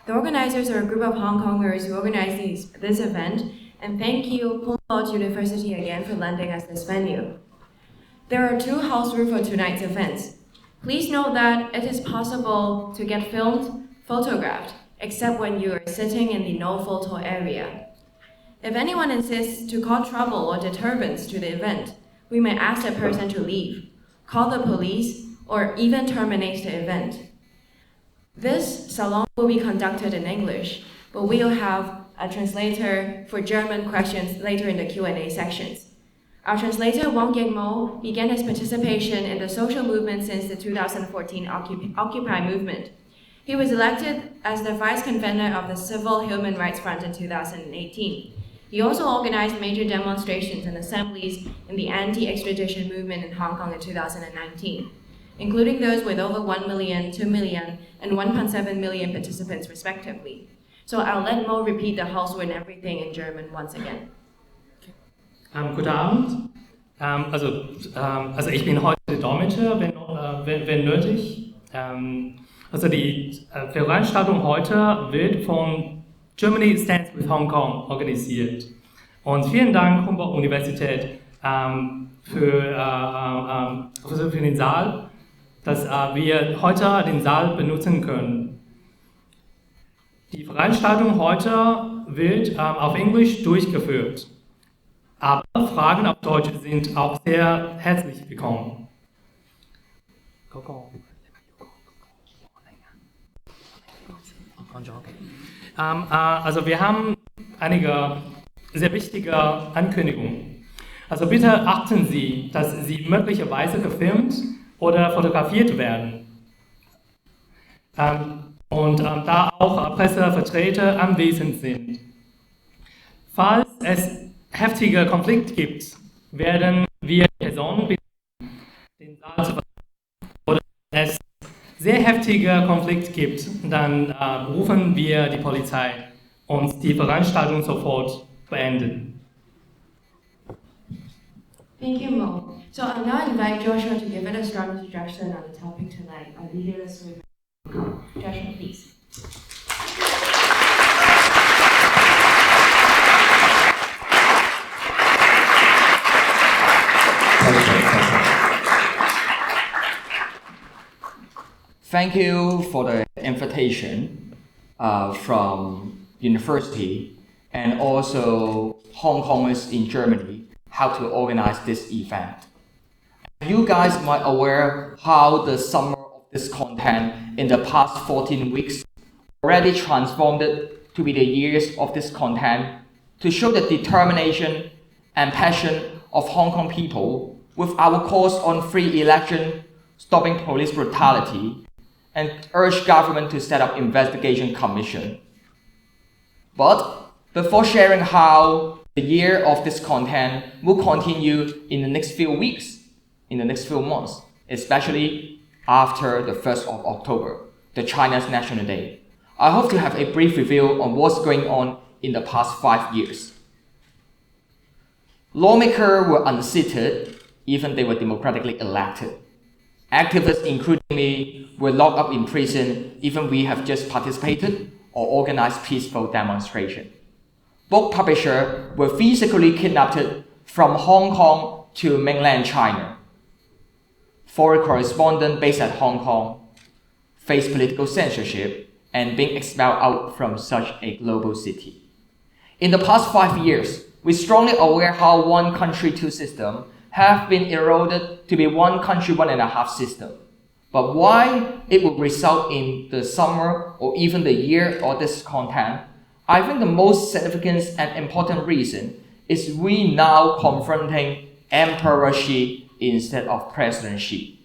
The organizers are a group of Hong Kongers who organized this event, and thank you, Humboldt University again for lending us this venue. There are 2 house rules for tonight's event. Please note that it is possible to get filmed, photographed, except when you are sitting in the no photo area. If anyone insists to cause trouble or disturbance to the event, we may ask the person to leave, call the police, or even terminate the event. This salon will be conducted in English, but we'll have a translator for German questions later in the Q&A sections. Our translator, Wong began his participation in the social movement since the 2014 Occupy movement. He was elected as the vice convener of the Civil Human Rights Front in 2018. He also organized major demonstrations and assemblies in the anti-extradition movement in Hong Kong in 2019, including those with over 1 million, 2 million, and 1.7 million participants respectively. So I'll let Mo repeat the house and everything in German once again. Guten Abend. Also ich bin heute Dolmetscher, wenn nötig. Also die Veranstaltung heute wird von Germany Stands with Hong Kong organisiert. Und vielen Dank Humboldt-Universität für den Saal, dass wir heute den Saal benutzen können. Die Veranstaltung heute wird auf Englisch durchgeführt. Aber Fragen auf Deutsch sind auch sehr herzlich willkommen. Also wir haben einige sehr wichtige Ankündigungen. Also bitte achten Sie, dass Sie möglicherweise gefilmt oder fotografiert werden. Und da auch Pressevertreter anwesend sind. Falls es heftiger Konflikt gibt, werden wir Personen bitten, den Saal zu verlassen. Oder es sehr heftiger Konflikt gibt, dann rufen wir die Polizei und die Veranstaltung sofort beenden. Thank you, Mo. So I'll now invite Joshua to give it a strong introduction on the topic tonight, our leaderless movement. Joshua, please. Thank you for the invitation from university and also Hong Kongers in Germany how to organize this event. You guys might aware how the summer of this content in the past 14 weeks already transformed it to be the years of this content to show the determination and passion of Hong Kong people with our calls on free election, stopping police brutality, and urge government to set up investigation commission. But before sharing how the year of this content will continue in the next few weeks, in the next few months, especially after the 1st of October, the China's National Day, I hope to have a brief review on what's going on in the past 5 years. Lawmakers were unseated, even they were democratically elected. Activists, including me, were locked up in prison, even we have just participated or organized peaceful demonstration. Book publishers were physically kidnapped from Hong Kong to mainland China. Foreign correspondents based at Hong Kong face political censorship and being expelled out from such a global city. In the past 5 years, we're strongly aware how one country, two systems have been eroded to be one country, one and a half system. But why it would result in the summer or even the year of this content, I think the most significant and important reason is we now confronting Emperor Xi instead of President Xi.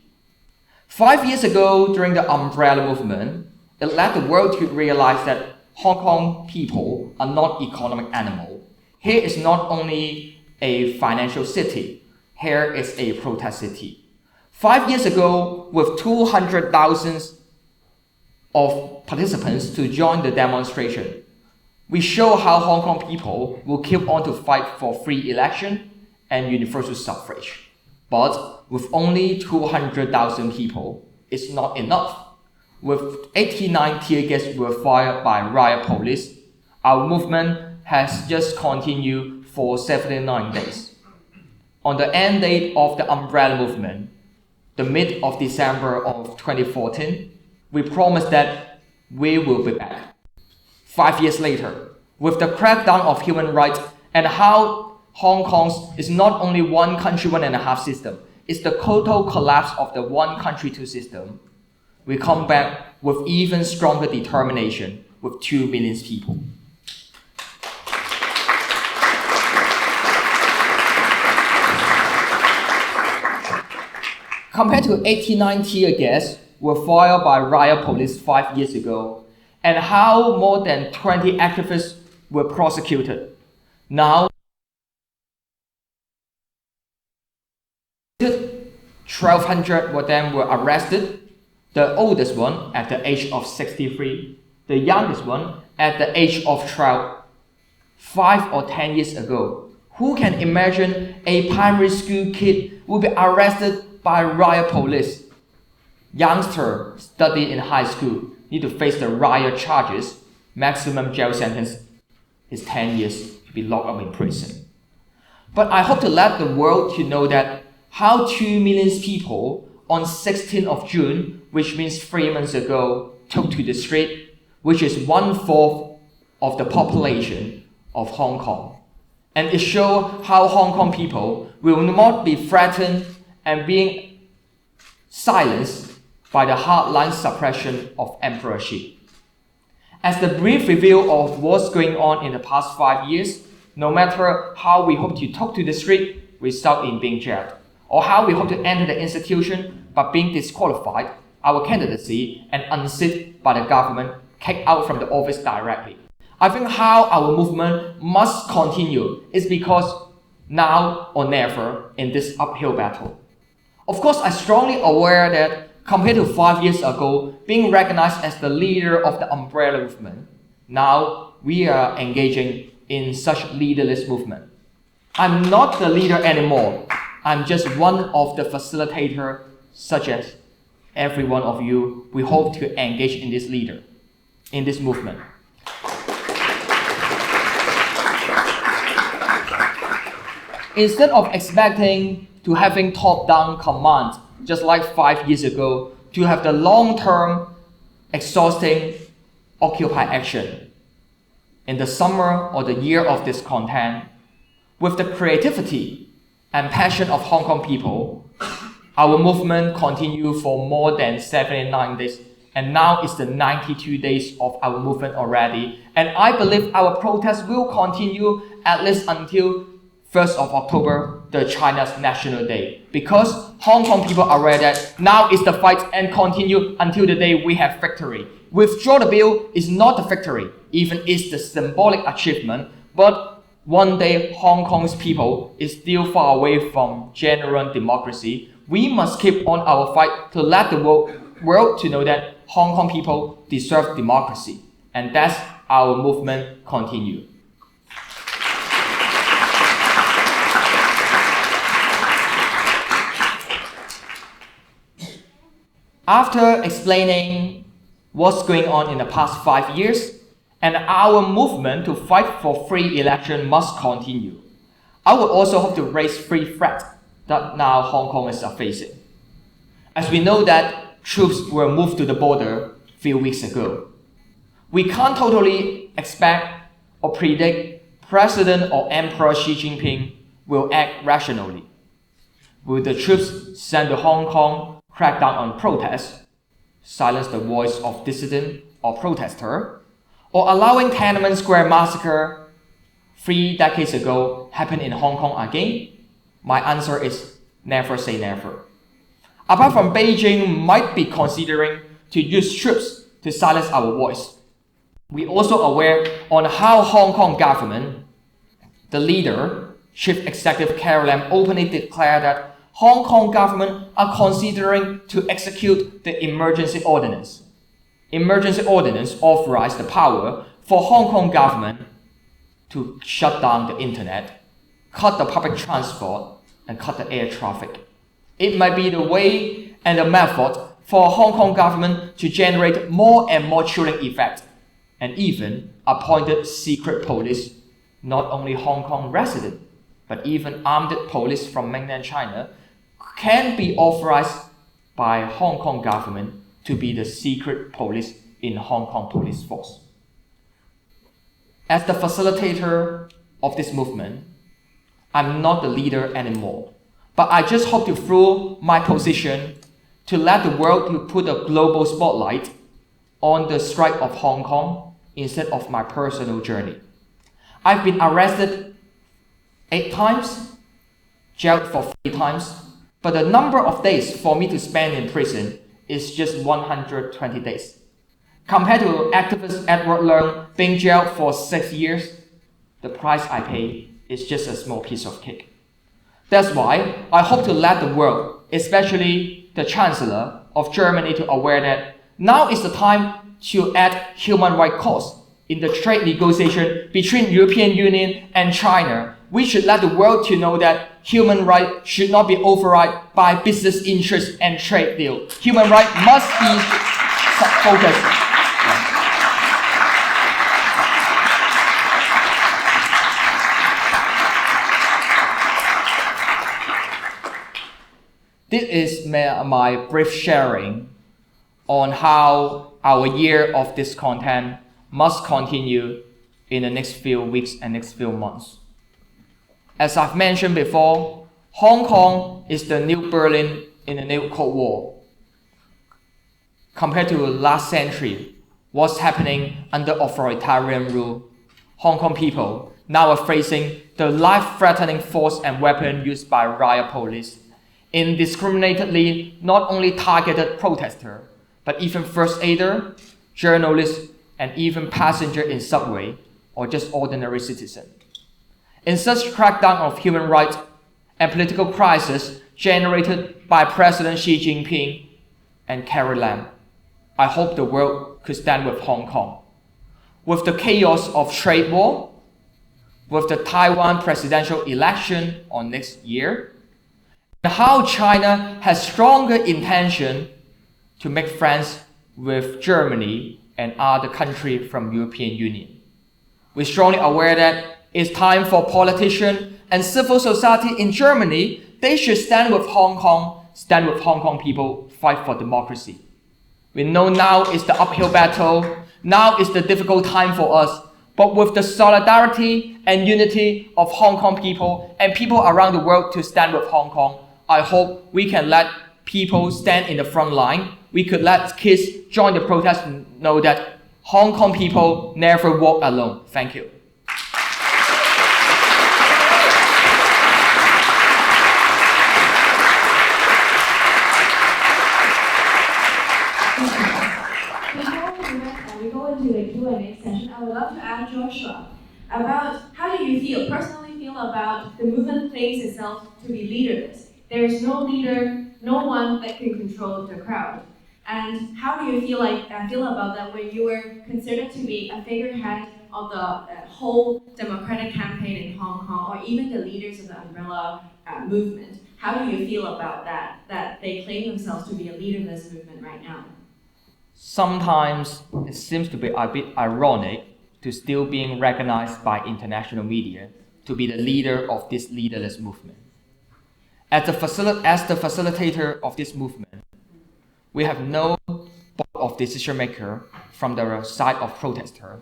5 years ago, during the Umbrella Movement, it led the world to realize that Hong Kong people are not economic animals. Here is not only a financial city, here is a protest city. 5 years ago, with 200,000 of participants to join the demonstration, we show how Hong Kong people will keep on to fight for free election and universal suffrage. But with only 200,000 people, it's not enough. with 89 tear gas were fired by riot police, our movement has just continued for 79 days. On the end date of the umbrella movement, the mid of December of 2014, we promised that we will be back. 5 years later, with the crackdown of human rights and how Hongkong is not only one country, one and a half system, it's the total collapse of the one country, two system, we come back with even stronger determination with 2 million people. Compared to 89 tear gas were fired by riot police 5 years ago, and how more than 20 activists were prosecuted. Now, 1,200 of them were arrested, the oldest one at the age of 63, the youngest one at the age of 12. 5 or 10 years ago, who can imagine a primary school kid will be arrested by riot police? Youngsters study in high school need to face the riot charges. Maximum jail sentence is 10 years to be locked up in prison. But I hope to let the world to know that how 2 million people on 16th of June, which means 3 months ago, took to the street, which is 1/4 of the population of Hong Kong. And it shows how Hong Kong people will not be threatened and being silenced by the hardline suppression of Emperor Xi. As the brief review of what's going on in the past 5 years, no matter how we hope to talk to the street, result in being jailed, or how we hope to enter the institution but being disqualified, our candidacy, and unseated by the government, kicked out from the office directly. I think how our movement must continue is because now or never in this uphill battle. Of course, I'm strongly aware that compared to 5 years ago, being recognized as the leader of the umbrella movement, now we are engaging in such leaderless movement. I'm not the leader anymore. I'm just one of the facilitators, such as every one of you. We hope to engage in this leader, in this movement. Instead of expecting to having top-down command, just like 5 years ago, to have the long-term, exhausting, Occupy action. In the summer or the year of discontent, with the creativity and passion of Hong Kong people, our movement continued for more than 79 days, and now it's the 92 days of our movement already. And I believe our protest will continue at least until 1st of October, the China's National Day, because Hong Kong people are aware that now is the fight and continue until the day we have victory. Withdraw the bill is not the victory, even it's the symbolic achievement, but one day Hong Kong's people is still far away from genuine democracy. We must keep on our fight to let the world to know that Hong Kong people deserve democracy, and that's our movement continue. After explaining what's going on in the past 5 years, and our movement to fight for free election must continue, I would also hope to raise 3 threats that now Hong Kongers are facing. As we know that troops were moved to the border a few weeks ago, we can't totally expect or predict President or Emperor Xi Jinping will act rationally. Will the troops sent to Hong Kong crack down on protests, silence the voice of dissident or protester, or allowing Tiananmen Square massacre 3 decades ago happen in Hong Kong again? My answer is never say never. Apart from Beijing might be considering to use troops to silence our voice, we also aware on how Hong Kong government, the leader, Chief Executive Carrie Lam openly declared that Hong Kong government are considering to execute the emergency ordinance. Emergency ordinance authorized the power for Hong Kong government to shut down the internet, cut the public transport, and cut the air traffic. It might be the way and the method for Hong Kong government to generate more and more chilling effect, and even appointed secret police, not only Hong Kong resident, but even armed police from mainland China can be authorized by Hong Kong government to be the secret police in Hong Kong police force. As the facilitator of this movement, I'm not the leader anymore, but I just hope to through my position to let the world to put a global spotlight on the strike of Hong Kong instead of my personal journey. I've been arrested 8 times, jailed for 3 times, but the number of days for me to spend in prison is just 120 days. Compared to activist Edward Leung being jailed for 6 years, the price I pay is just a small piece of cake. That's why I hope to let the world, especially the Chancellor of Germany, to aware that now is the time to add human rights cause in the trade negotiation between European Union and China. We should let the world to know that human rights should not be overridden by business interests and trade deal. Human rights must be focused. This is my brief sharing on how our year of discontent must continue in the next few weeks and next few months. As I've mentioned before, Hong Kong is the new Berlin in the new Cold War. Compared to last century, what's happening under authoritarian rule, Hong Kong people now are facing the life-threatening force and weapon used by riot police, indiscriminately not only targeted protesters, but even first aider, journalists, and even passenger in subway, or just ordinary citizen. In such crackdown of human rights and political crisis generated by President Xi Jinping and Carrie Lam, I hope the world could stand with Hong Kong. With the chaos of trade war, with the Taiwan presidential election on next year, and how China has stronger intention to make friends with Germany and other countries from European Union. We're strongly aware that it's time for politicians and civil society in Germany, they should stand with Hong Kong people, fight for democracy. We know now is the uphill battle, now is the difficult time for us, but with the solidarity and unity of Hong Kong people and people around the world to stand with Hong Kong, I hope we can let people stand in the front line. We could let kids join the protest and know that Hong Kong people never walk alone. Thank you. Before we go into the Q&A session, I would love to ask Joshua about how do you personally feel about the movement claims itself to be leaderless. There is no leader, no one that can control the crowd. And how do you feel about that when you were considered to be a figurehead of the whole democratic campaign in Hong Kong, or even the leaders of the umbrella movement? How do you feel about that they claim themselves to be a leaderless movement right now? Sometimes it seems to be a bit ironic to still being recognized by international media to be the leader of this leaderless movement. As the facilitator of this movement, we have no board of decision maker from the side of protester.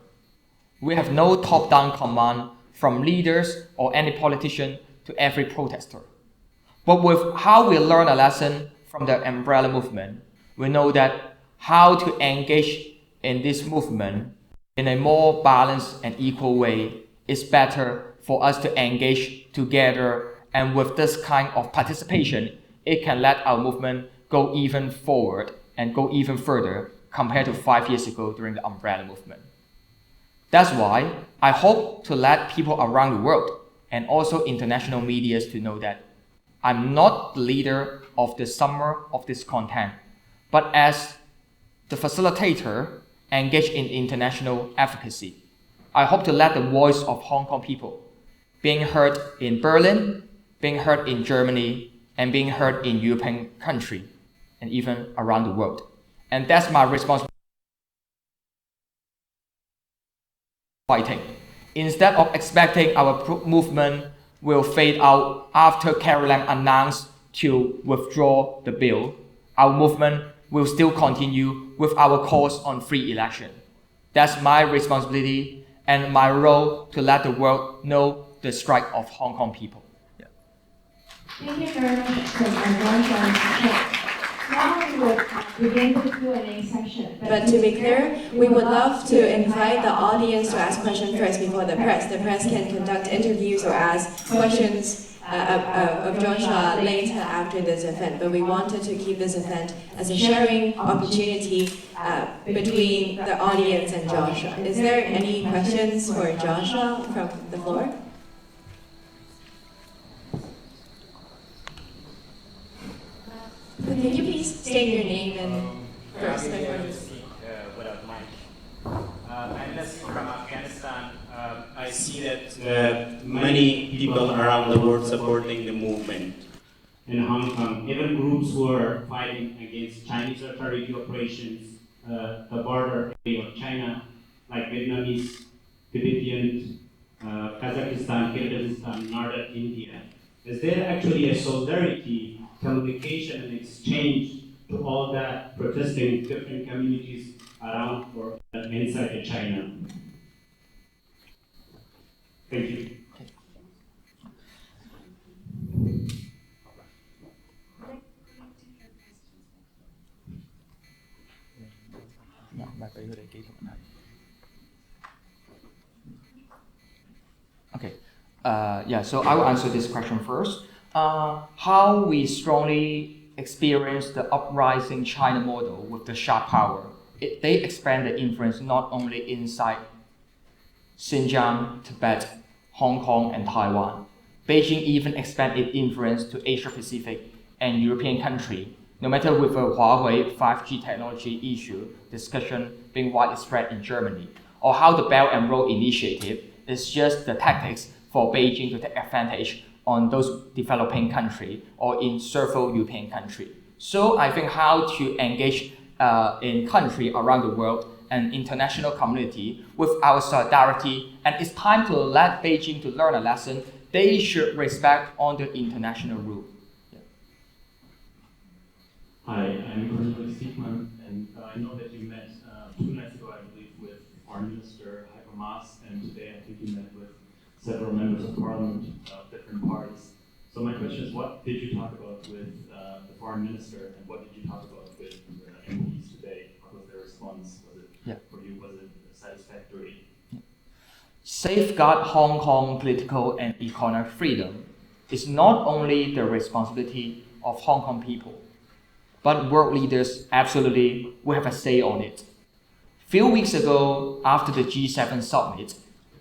We have no top-down command from leaders or any politician to every protester. But with how we learn a lesson from the umbrella movement, we know that how to engage in this movement in a more balanced and equal way is better for us to engage together, and with this kind of participation, it can let our movement go even forward and go even further compared to 5 years ago during the umbrella movement. That's why I hope to let people around the world and also international media to know that I'm not the leader of the summer of discontent, but as the facilitator engaged in international advocacy, I hope to let the voice of Hong Kong people being heard in Berlin, being heard in Germany, and being heard in European country, and even around the world. And that's my responsibility. Fighting. Instead of expecting our movement will fade out after Carrie Lam announced to withdraw the bill, our movement will still continue with our calls on free election. That's my responsibility and my role to let the world know the strike of Hong Kong people. Yeah. Thank you very much, Joshua. Now we would begin the Q&A session. But to be clear, we would love to invite the audience to ask questions first before the press. The press can conduct interviews or ask questions of Joshua later after this event. But we wanted to keep this event as a sharing opportunity between the audience and Joshua. Is there any questions for Joshua from the floor? Can you please state your name and first? Without mic. I'm Nassim from Afghanistan. I see that many people around the world supporting the movement in Hong Kong, even groups who are fighting against Chinese authority operations, the border area of China, like Vietnamese, Tibetan, Kazakhstan, Kyrgyzstan, Northern India. Is there actually a solidarity, communication and exchange to all that protesting different communities around or inside China? Thank you. Okay. So I will answer this question first. How we strongly experience the uprising China model with the sharp power. They expand the influence not only inside Xinjiang, Tibet, Hong Kong, and Taiwan. Beijing even expanded its influence to Asia Pacific and European countries, no matter with a Huawei 5G technology issue discussion being widespread in Germany, or how the Belt and Road Initiative is just the tactics for Beijing to take advantage on those developing countries or in several European countries. So I think how to engage in countries around the world and international community with our solidarity, and it's time to let Beijing to learn a lesson. They should respect on the international rule. Yeah. Hi, I'm Cornelius Siegmann, and I know that you met 2 nights ago, I believe, with Foreign Minister Habermas, and today I think you met with several members of parliament of different parties. So my question is, what did you talk about with the foreign minister, and what did you talk about with the MPs today? What was their response? Was it for you? Was it satisfactory? Safeguard Hong Kong political and economic freedom is not only the responsibility of Hong Kong people, but world leaders absolutely will have a say on it. Few weeks ago, after the G7 summit,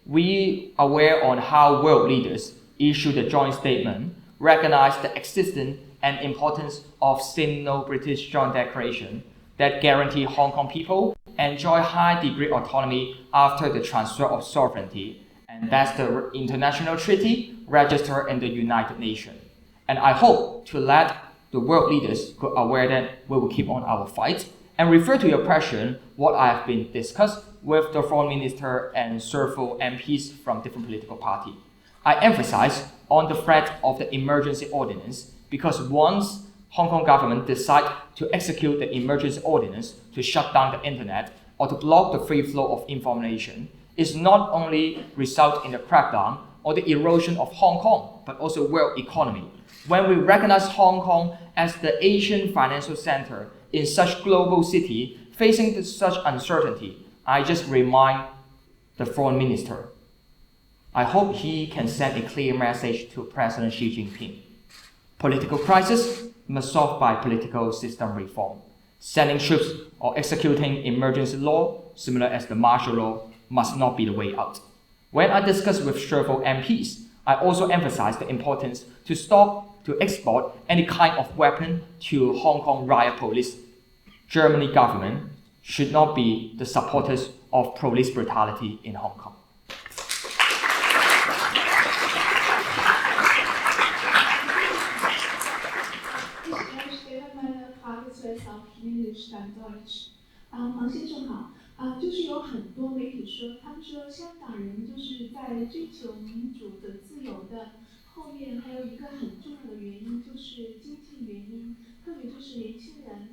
we are aware on how world leaders issued a joint statement, recognize the existence and importance of Sino-British Joint Declaration that guarantee Hong Kong people enjoy high degree autonomy after the transfer of sovereignty, and that's the international treaty registered in the United Nations. And I hope to let the world leaders be aware that we will keep on our fight. And refer to your question, what I have been discussed with the foreign minister and several MPs from different political parties. I emphasize on the threat of the emergency ordinance, because once Hong Kong government decide to execute the emergency ordinance to shut down the internet or to block the free flow of information, it's not only result in a crackdown or the erosion of Hong Kong, but also world economy. When we recognize Hong Kong as the Asian financial center in such global city facing such uncertainty, I just remind the foreign minister. I hope he can send a clear message to President Xi Jinping. Political crisis must solve by political system reform. Sending troops or executing emergency law, similar as the martial law, must not be the way out. When I discuss with several MPs, I also emphasize the importance to stop to export any kind of weapon to Hong Kong riot police. Germany government should not be the supporters of police brutality in Hong Kong. Ich stelle meine Frage zuerst English than Deutsch. 黄先生好，就是有很多媒体说，他们说香港人就是在追求民主的、自由的，后面还有一个很重要的原因就是经济原因，特别就是年轻人，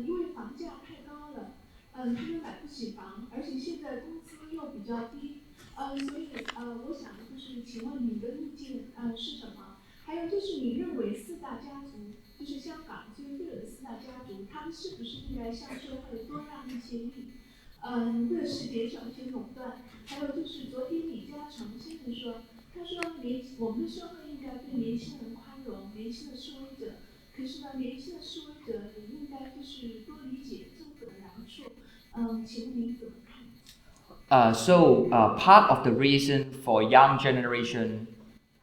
因为房价太高了，他们买不起房，而且现在工资又比较低，所以我想就是请问你的意见是什么？还有就是你认为四大家族，就是香港最富有的四大家族，他们是不是应该向社会多让一些利？或者是减少一些垄断？还有就是昨天李嘉诚先生说，他说我们的社会应该对年轻人宽容，年轻的示威者。可是呢，年轻的示威者也应该就是多理解政府的难处。请问您怎么看？So part of the reason for young generation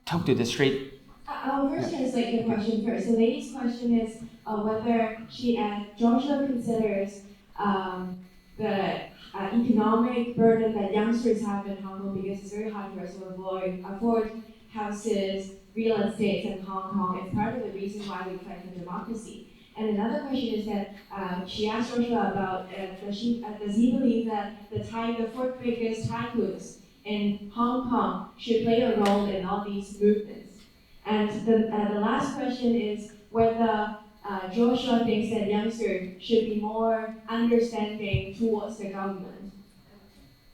took to the street. I'll first translate the question first. The lady's question is whether she and Joshua considers the economic burden that youngsters have in Hong Kong because it's very hard for us to afford houses, real estate in Hong Kong. It's part of the reason why we fight for democracy. And another question is that she asked Joshua about does he believe that the fourth biggest tycoons in Hong Kong should play a role in all these movements? And the last question is whether Joshua thinks that youngsters should be more understanding towards the government.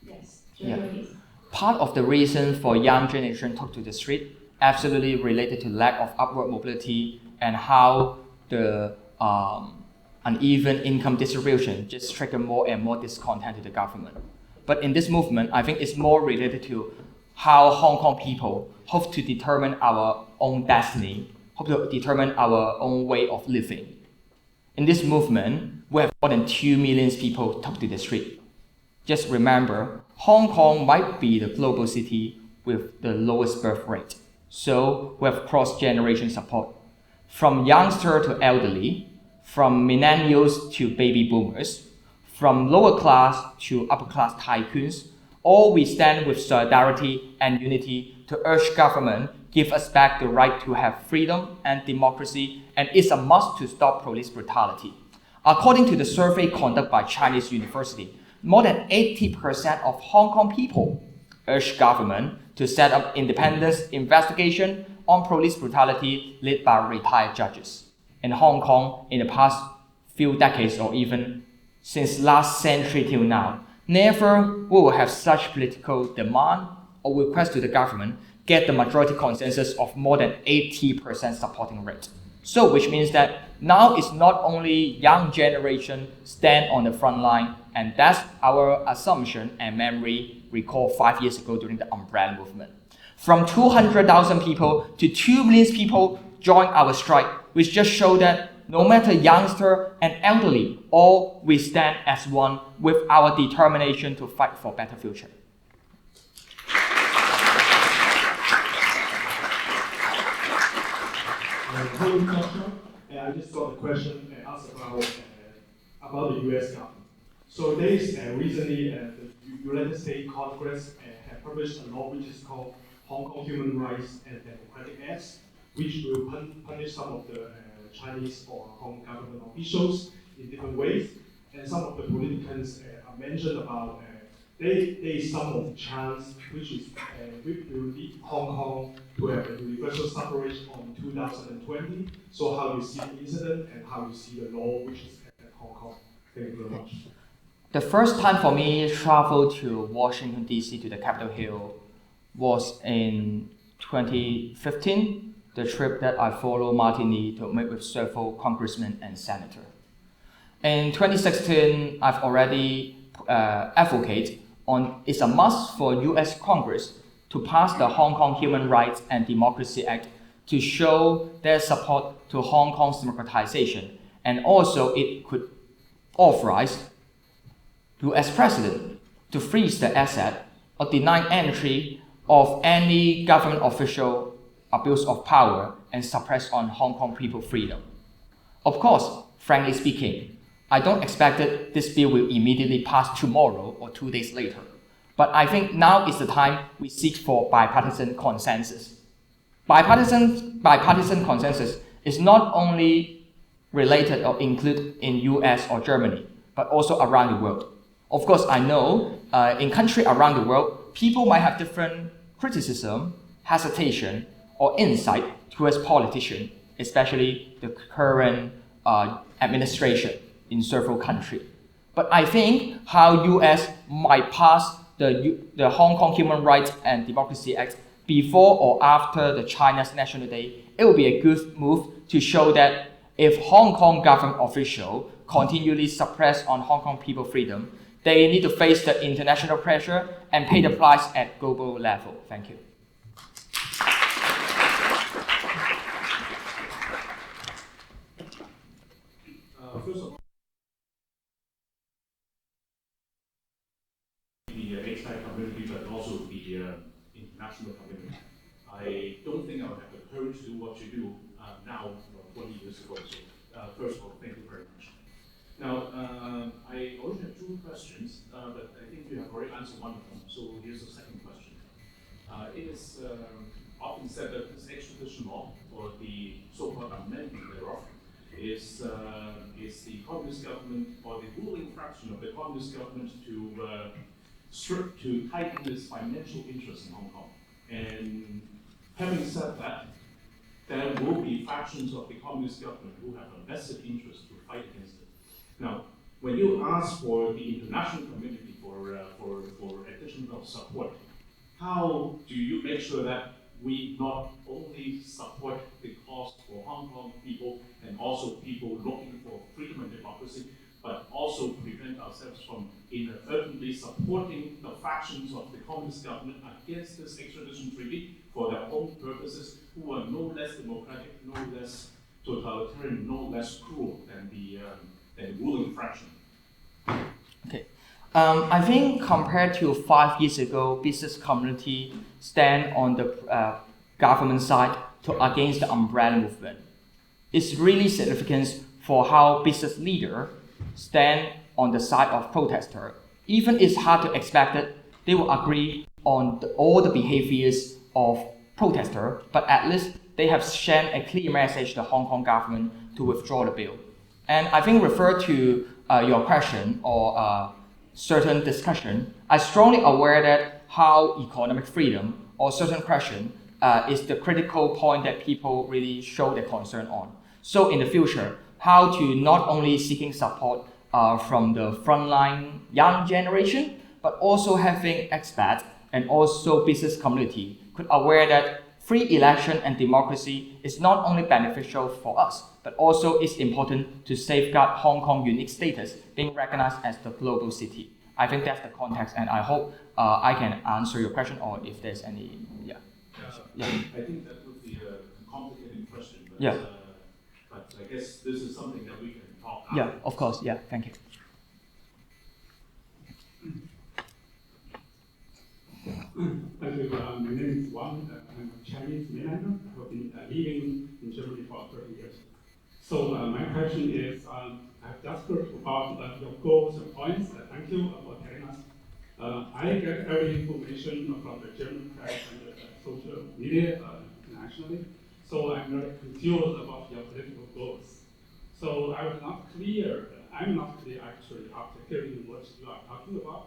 Yes, Joshua, please. Part of the reason for young generation took to the street absolutely related to lack of upward mobility and how the uneven income distribution just trigger more and more discontent to the government. But in this movement, I think it's more related to how Hong Kong people hope to determine our own destiny, hope to determine our own way of living. In this movement, we have more than 2 million people took to the street. Just remember, Hong Kong might be the global city with the lowest birth rate. So we have cross-generation support. From youngster to elderly, from millennials to baby boomers, from lower class to upper class tycoons, all we stand with solidarity and unity to urge government give us back the right to have freedom and democracy, and it's a must to stop police brutality. According to the survey conducted by Chinese University, more than 80% of Hong Kong people urge government to set up independent investigation on police brutality led by retired judges. In Hong Kong, in the past few decades or even since last century till now, never we will have such political demand or request to the government get the majority consensus of more than 80% supporting rate. So which means that now it's not only young generation stand on the front line, and that's our assumption and memory recall 5 years ago during the umbrella movement. From 200,000 people to 2 million people joined our strike, which just show that no matter youngster and elderly, all we stand as one with our determination to fight for a better future. Hello, Joshua. I just got a question asked about the U.S. government. So there is recently the United States Congress have published a law which is called Hong Kong Human Rights and Democratic Acts, which will punish some of the Chinese or Hong Kong government officials in different ways. And some of the politicians are mentioned about there is some of the chance which will lead Hong Kong to have a universal suffrage on 2020. So how you see the incident and how you see the law which is at Hong Kong. Thank you very much. The first time for me travel to Washington DC to the Capitol Hill was in 2015, the trip that I followed Martini to meet with several congressmen and senators. In 2016, I've already advocated on it's a must for US Congress to pass the Hong Kong Human Rights and Democracy Act to show their support to Hong Kong's democratization, and also it could authorize US President to freeze the asset or deny entry of any government official abuse of power and suppress on Hong Kong people freedom. Of course, frankly speaking, I don't expect that this bill will immediately pass tomorrow or 2 days later. But I think now is the time we seek for bipartisan consensus. Bipartisan consensus is not only related or included in US or Germany, but also around the world. Of course, I know in countries around the world, people might have different criticism, hesitation, or insight towards politicians, especially the current administration in several countries. But I think how US might pass the Hong Kong Human Rights and Democracy Act before or after the China's National Day, it will be a good move to show that if Hong Kong government officials continually suppress on Hong Kong people freedom, they need to face the international pressure and pay the price at global level. Thank you. First of all, the expat community, but also the international community. I don't think I would have the courage to do what you do now, 20 years ago. So, first of all, thank you very much. Now, I only have two questions, but I think you have already answered one of them. So here's the second question. It is often said that this extradition law, or the so-called amendment thereof, is the communist government or the ruling fraction of the communist government to tighten its financial interests in Hong Kong. And having said that, there will be factions of the communist government who have a vested interest to fight against it. Now, when you ask for the international community for additional support, how do you make sure that we not only support the cause for Hong Kong people and also people looking for freedom and democracy, but also prevent ourselves from inadvertently supporting the factions of the communist government against this extradition treaty for their own purposes, who are no less democratic, no less totalitarian, no less cruel than the ruling fraction? Okay. I think compared to 5 years ago, business community stand on the government side against the umbrella movement. It's really significant for how business leaders stand on the side of protester. Even it's hard to expect that they will agree on all the behaviors of protester, but at least they have sent a clear message to the Hong Kong government to withdraw the bill. And I think refer to your question or certain discussion, I strongly aware that how economic freedom or certain question is the critical point that people really show their concern on. So in the future, how to not only seeking support from the frontline young generation, but also having expats and also business community could aware that free election and democracy is not only beneficial for us, but also is important to safeguard Hong Kong's unique status being recognized as the global city. I think that's the context, and I hope I can answer your question, or if there's any, yeah. I think that would be a complicated question, but, yeah. But I guess this is something that we can talk about. Yeah, of course, yeah, thank you. Thank you. My name is Wang. I'm a Chinese mainlander. I have been living in Germany for 30 years. So my question is, I've just heard about your goals and points. Thank you for telling us. I get every information from the German press and the social media internationally. So I'm very confused about your political goals. So I'm not clear actually after hearing what you are talking about.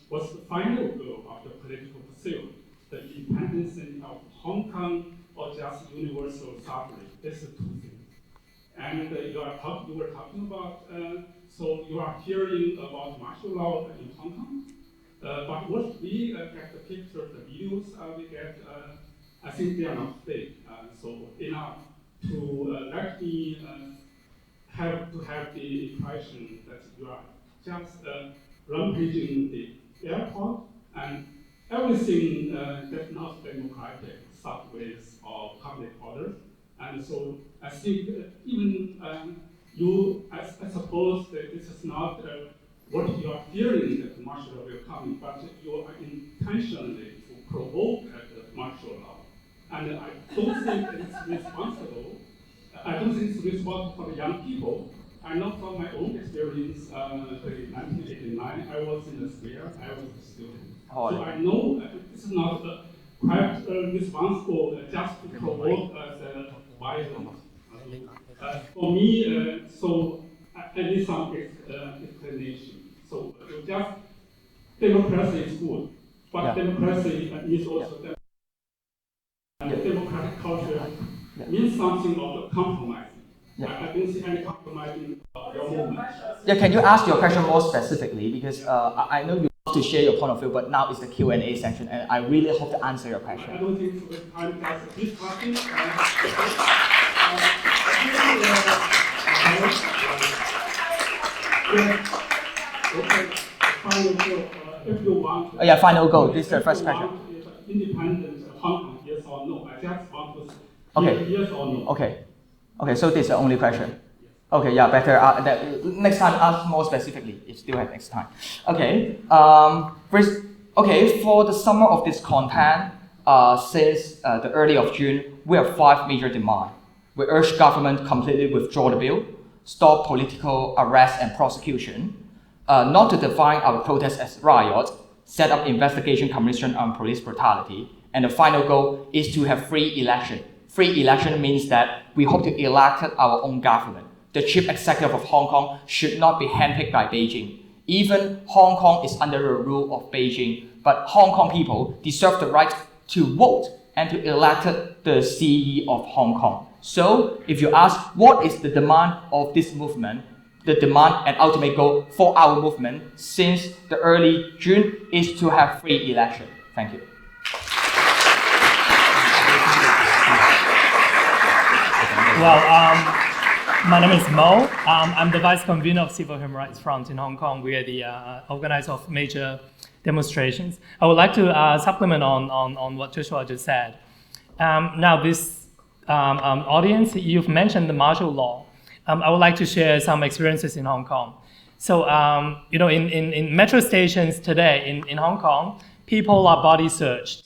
What's the final goal of the political pursuit? The independence of Hong Kong or just universal suffrage? These are two things. And you were talking about, so you are hearing about martial law in Hong Kong. But what we get the pictures, the videos we get, I think they are not fake. So enough to let me have the impression that you are just rampaging the airport and everything that's not democratic, subways or public orders. And so I think even I suppose that this is not what you are fearing that martial law will come, but you are intentionally to provoke the martial law. And I don't think it's responsible. I don't think it's responsible for the young people. I know from my own experience, in 1989, I was in the square, I was a student. So I know this is not quite responsible just to provoke the violence. For me, so I need some explanation. So just democracy is good, but democracy is also democratic culture means something of compromise. I don't see any compromise in your movement. Yeah, can you ask your question more specifically? Because I know you want to share your point of view, but now it's the Q&A section, and I really hope to answer your question. I don't think so. I'm just discussing. Final goal. If you want. Oh, yeah, final goal. This is the first question. Independent Hong Kong, yes or no? I just want to. Okay. Yes or no? Okay. Okay, so this is the only question. Okay, yeah, better. Next time, ask more specifically. If still have next time. Okay. First, okay, for the summer of this content, since the early of June, we have 5 major demands. We urge government completely withdraw the bill, stop political arrest and prosecution, not to define our protest as riot, set up investigation commission on police brutality, and the final goal is to have free election. Free election means that we hope to elect our own government. The chief executive of Hong Kong should not be handpicked by Beijing. Even Hong Kong is under the rule of Beijing, but Hong Kong people deserve the right to vote and to elect the CEO of Hong Kong. So, if you ask what is the demand of this movement, the demand and ultimate goal for our movement since the early June is to have free election. Thank you. Well, my name is Mo. I'm the vice convener of Civil Human Rights Front in Hong Kong. We are the organizer of major demonstrations. I would like to supplement on what Joshua just said. Now, this audience, you've mentioned the martial law. I would like to share some experiences in Hong Kong. So, in metro stations today in Hong Kong, people are body searched.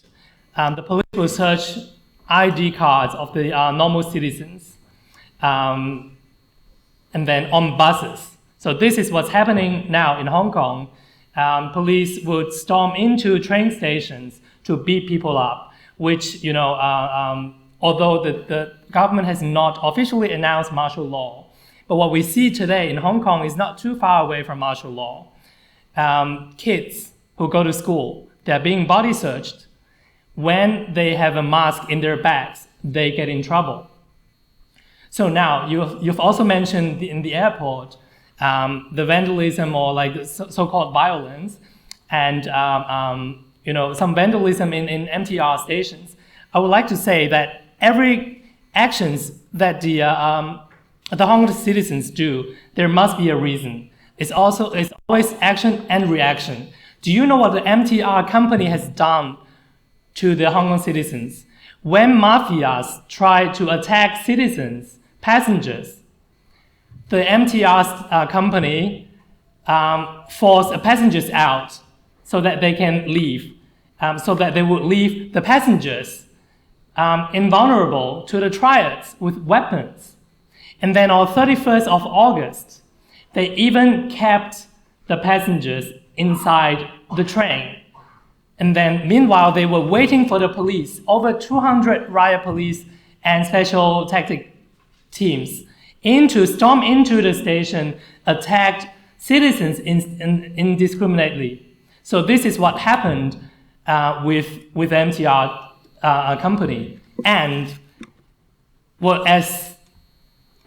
The police will search ID cards of the normal citizens. And then on buses. So this is what's happening now in Hong Kong. Police would storm into train stations to beat people up, which, although the government has not officially announced martial law, but what we see today in Hong Kong is not too far away from martial law. Kids who go to school, they're being body searched. When they have a mask in their bags, they get in trouble. So now, you've also mentioned in the airport, the vandalism or like the so-called violence, and some vandalism in MTR stations. I would like to say that every actions that the Hong Kong citizens do, there must be a reason. It's always action and reaction. Do you know what the MTR company has done to the Hong Kong citizens? When mafias try to attack citizens, passengers, the MTR company force passengers out so that they can leave, so that they would leave the passengers invulnerable to the triads with weapons. And then on 31st of August, they even kept the passengers inside the train. And then meanwhile, they were waiting for the police. Over 200 riot police and special tactic teams storm into the station, attacked citizens indiscriminately. So this is what happened with MTR company. And as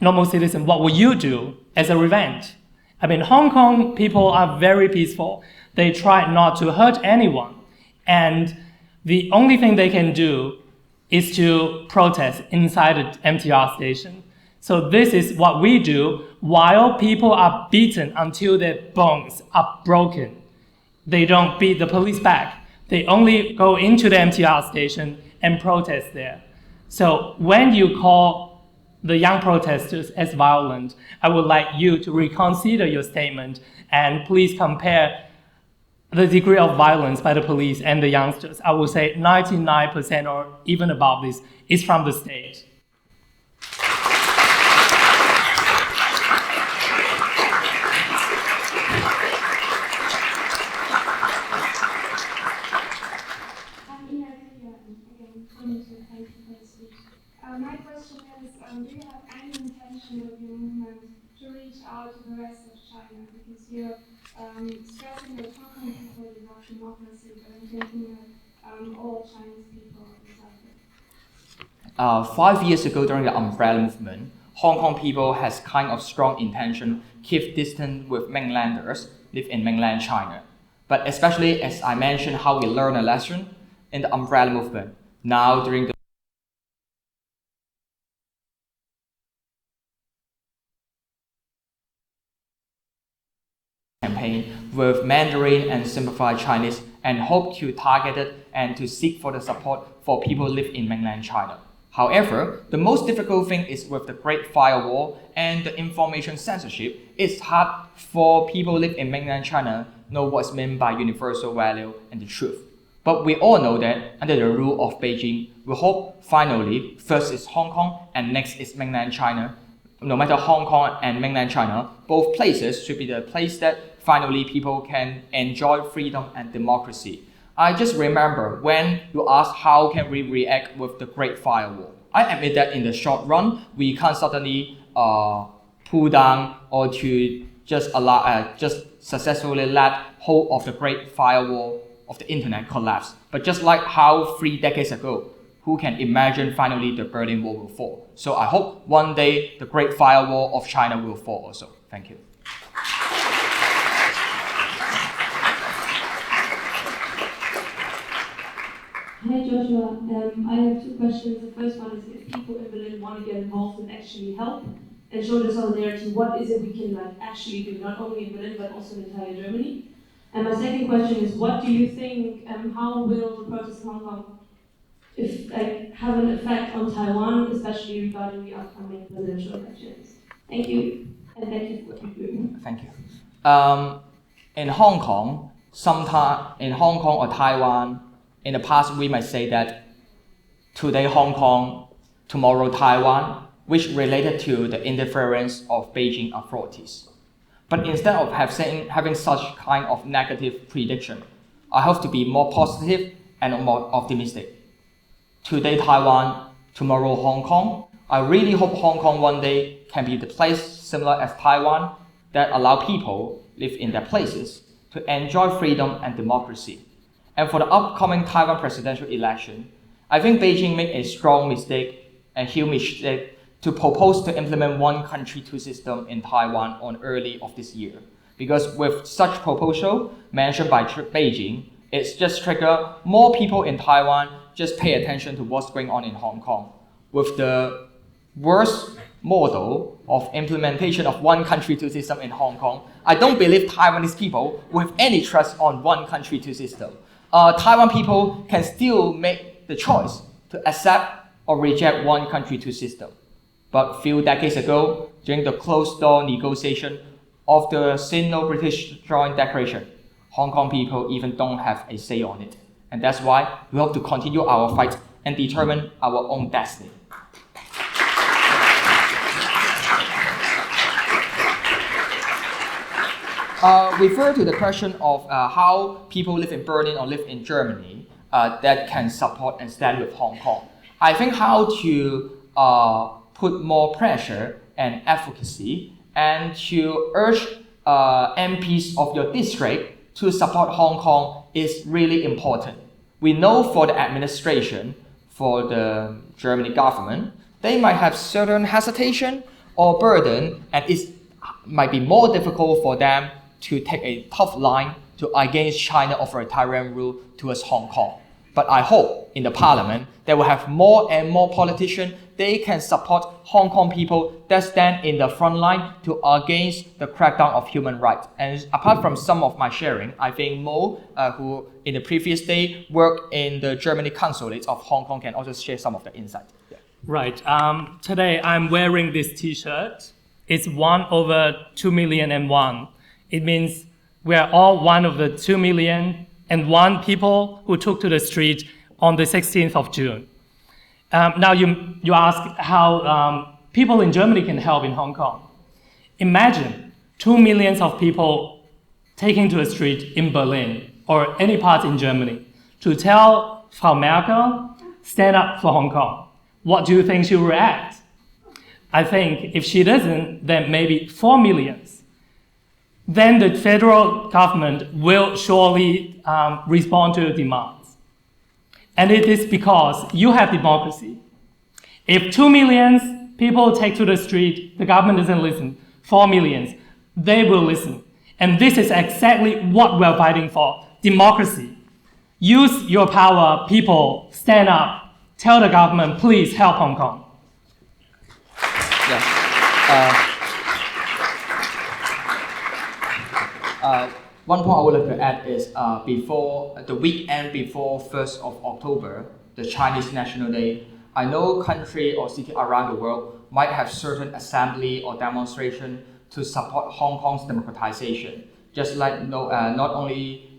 normal citizen, what will you do as a revenge? I mean, Hong Kong people are very peaceful. They try not to hurt anyone. And the only thing they can do is to protest inside the MTR station. So this is what we do while people are beaten until their bones are broken. They don't beat the police back. They only go into the MTR station and protest there. So when you call the young protesters as violent, I would like you to reconsider your statement and please compare the degree of violence by the police and the youngsters. I would say 99% or even above this is from the state. My question is, do you have any intention intention of your movement to reach out to the rest of China? Because you're stressing that Hong Kong people love democracy, but I'm thinking that all Chinese people is out there. 5 years ago, during the Umbrella movement, Hong Kong people has kind of strong intention keep distance with mainlanders live in mainland China. But especially as I mentioned, how we learn a lesson in the Umbrella movement. Now during the campaign with Mandarin and simplified Chinese, and hope to target it and to seek for the support for people who live in mainland China. However, the most difficult thing is with the Great Firewall and the information censorship. It's hard for people who live in mainland China know what's meant by universal value and the truth. But we all know that under the rule of Beijing, we hope finally first is Hong Kong and next is mainland China. No matter Hong Kong and mainland China, both places should be the place that finally people can enjoy freedom and democracy. I just remember when you asked how can we react with the Great Firewall. I admit that in the short run, we can't suddenly pull down or to just successfully let hold of the Great Firewall of the internet collapse. But just like how 3 decades ago, who can imagine finally the Berlin Wall will fall? So I hope one day the Great Firewall of China will fall also. Thank you. Hi Joshua, I have 2 questions. The first one is if people in Berlin want to get involved and actually help and show the solidarity, what is it we can actually do, not only in Berlin but also in entire Germany? And my second question is, what do you think, how will the protests in Hong Kong have an effect on Taiwan, especially regarding the upcoming presidential elections? Thank you, and thank you for what you're doing. Thank you. In Hong Kong, or Taiwan, in the past we might say that today Hong Kong, tomorrow Taiwan, which related to the interference of Beijing authorities. But instead of having such kind of negative prediction, I hope to be more positive and more optimistic. Today Taiwan, tomorrow Hong Kong. I really hope Hong Kong one day can be the place similar as Taiwan that allow people live in their places to enjoy freedom and democracy. And for the upcoming Taiwan presidential election, I think Beijing made a strong mistake and huge mistake to propose to implement one country, 2 system in Taiwan on early of this year. Because with such proposal mentioned by Beijing, it's just trigger more people in Taiwan just pay attention to what's going on in Hong Kong. With the worst model of implementation of one country, 2 system in Hong Kong, I don't believe Taiwanese people will have any trust on one country, 2 system. Taiwan people can still make the choice to accept or reject one country, 2 system. But few decades ago, during the closed-door negotiation of the Sino-British Joint Declaration, Hong Kong people even don't have a say on it. And that's why we have to continue our fight and determine our own destiny. Refer to the question of how people live in Berlin or live in Germany that can support and stand with Hong Kong. I think how to put more pressure and advocacy and to urge MPs of your district to support Hong Kong is really important. We know for the administration, for the German government, they might have certain hesitation or burden, and it might be more difficult for them to take a tough line against China authoritarian rule towards Hong Kong. But I hope in the parliament, they will have more and more politicians. They can support Hong Kong people that stand in the front line to against the crackdown of human rights. And apart from some of my sharing, I think Mo, who in the previous day worked in the Germany consulate of Hong Kong, can also share some of the insight. Yeah. Right. Today I'm wearing this T-shirt. It's 1/2,000,001. It means we are all one of the 2,000,001 people who took to the street on the 16th of June. Now you ask how people in Germany can help in Hong Kong. Imagine 2 million of people taking to the street in Berlin or any part in Germany to tell Frau Merkel, stand up for Hong Kong. What do you think she will react? I think if she doesn't, then maybe 4 million. Then the federal government will surely respond to the demands. And it is because you have democracy. If 2 million people take to the street, the government doesn't listen. 4 million, they will listen. And this is exactly what we're fighting for, democracy. Use your power, people, stand up. Tell the government, please help Hong Kong. One point I would like to add is before the weekend before 1st of October, the Chinese National Day, I know country or city around the world might have certain assembly or demonstration to support Hong Kong's democratization, just like not only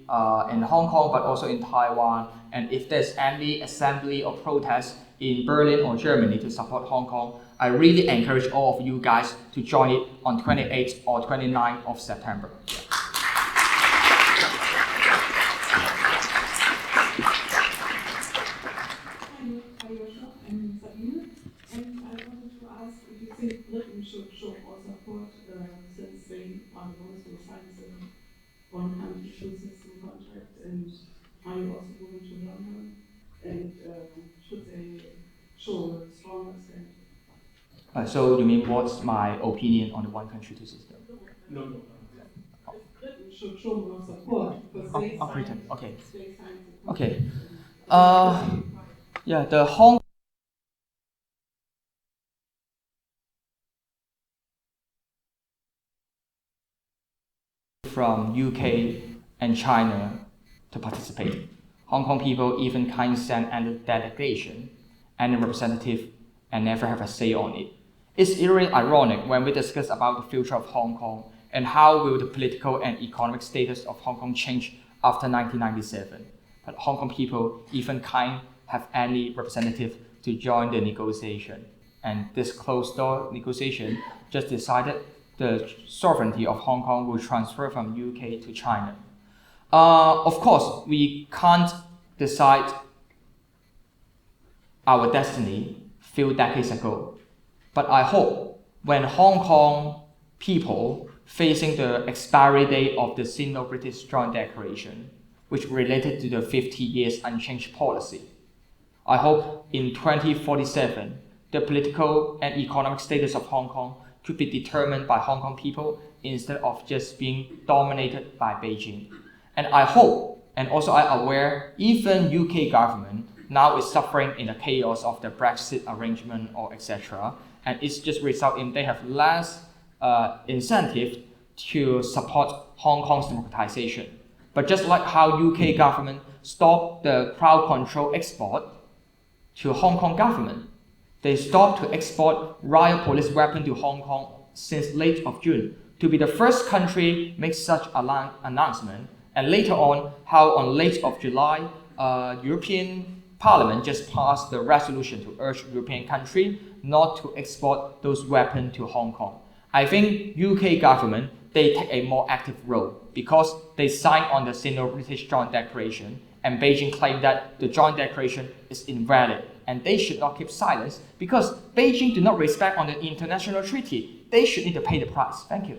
in Hong Kong but also in Taiwan. And if there's any assembly or protest in Berlin or Germany to support Hong Kong, I really encourage all of you guys to join it on 28th or 29th of September. Should show or support since they are the ones who signed the one country two system contract, and are you also going to London? And should they show a stronger stand? So you mean what's my opinion on the one country two system? No. Britain should show more support because they Britain. Okay. they signed the Okay. contract. Yeah, the Hong from UK and China to participate. Hong Kong people even can't send any delegation, any representative, and never have a say on it. It's really ironic when we discuss about the future of Hong Kong and how will the political and economic status of Hong Kong change after 1997. But Hong Kong people even can't have any representative to join the negotiation. And this closed-door negotiation just decided the sovereignty of Hong Kong will transfer from UK to China. Of course, we can't decide our destiny a few decades ago. But I hope when Hong Kong people facing the expiry date of the Sino-British Joint Declaration, which related to the 50 years unchanged policy, I hope in 2047, the political and economic status of Hong Kong could be determined by Hong Kong people instead of just being dominated by Beijing. And I hope, and also I'm aware, even UK government now is suffering in the chaos of the Brexit arrangement or etc. And it's just result in they have less incentive to support Hong Kong's democratization. But just like how UK government stopped the crowd control export to Hong Kong government, they stopped to export riot police weapon to Hong Kong since late of June to be the first country make such an announcement. And later on, how on late of July, European Parliament just passed the resolution to urge European country not to export those weapons to Hong Kong. I think UK government, they take a more active role because they signed on the Sino-British Joint Declaration, and Beijing claimed that the Joint Declaration is invalid, and they should not keep silence because Beijing do not respect on the international treaty. They should need to pay the price. Thank you.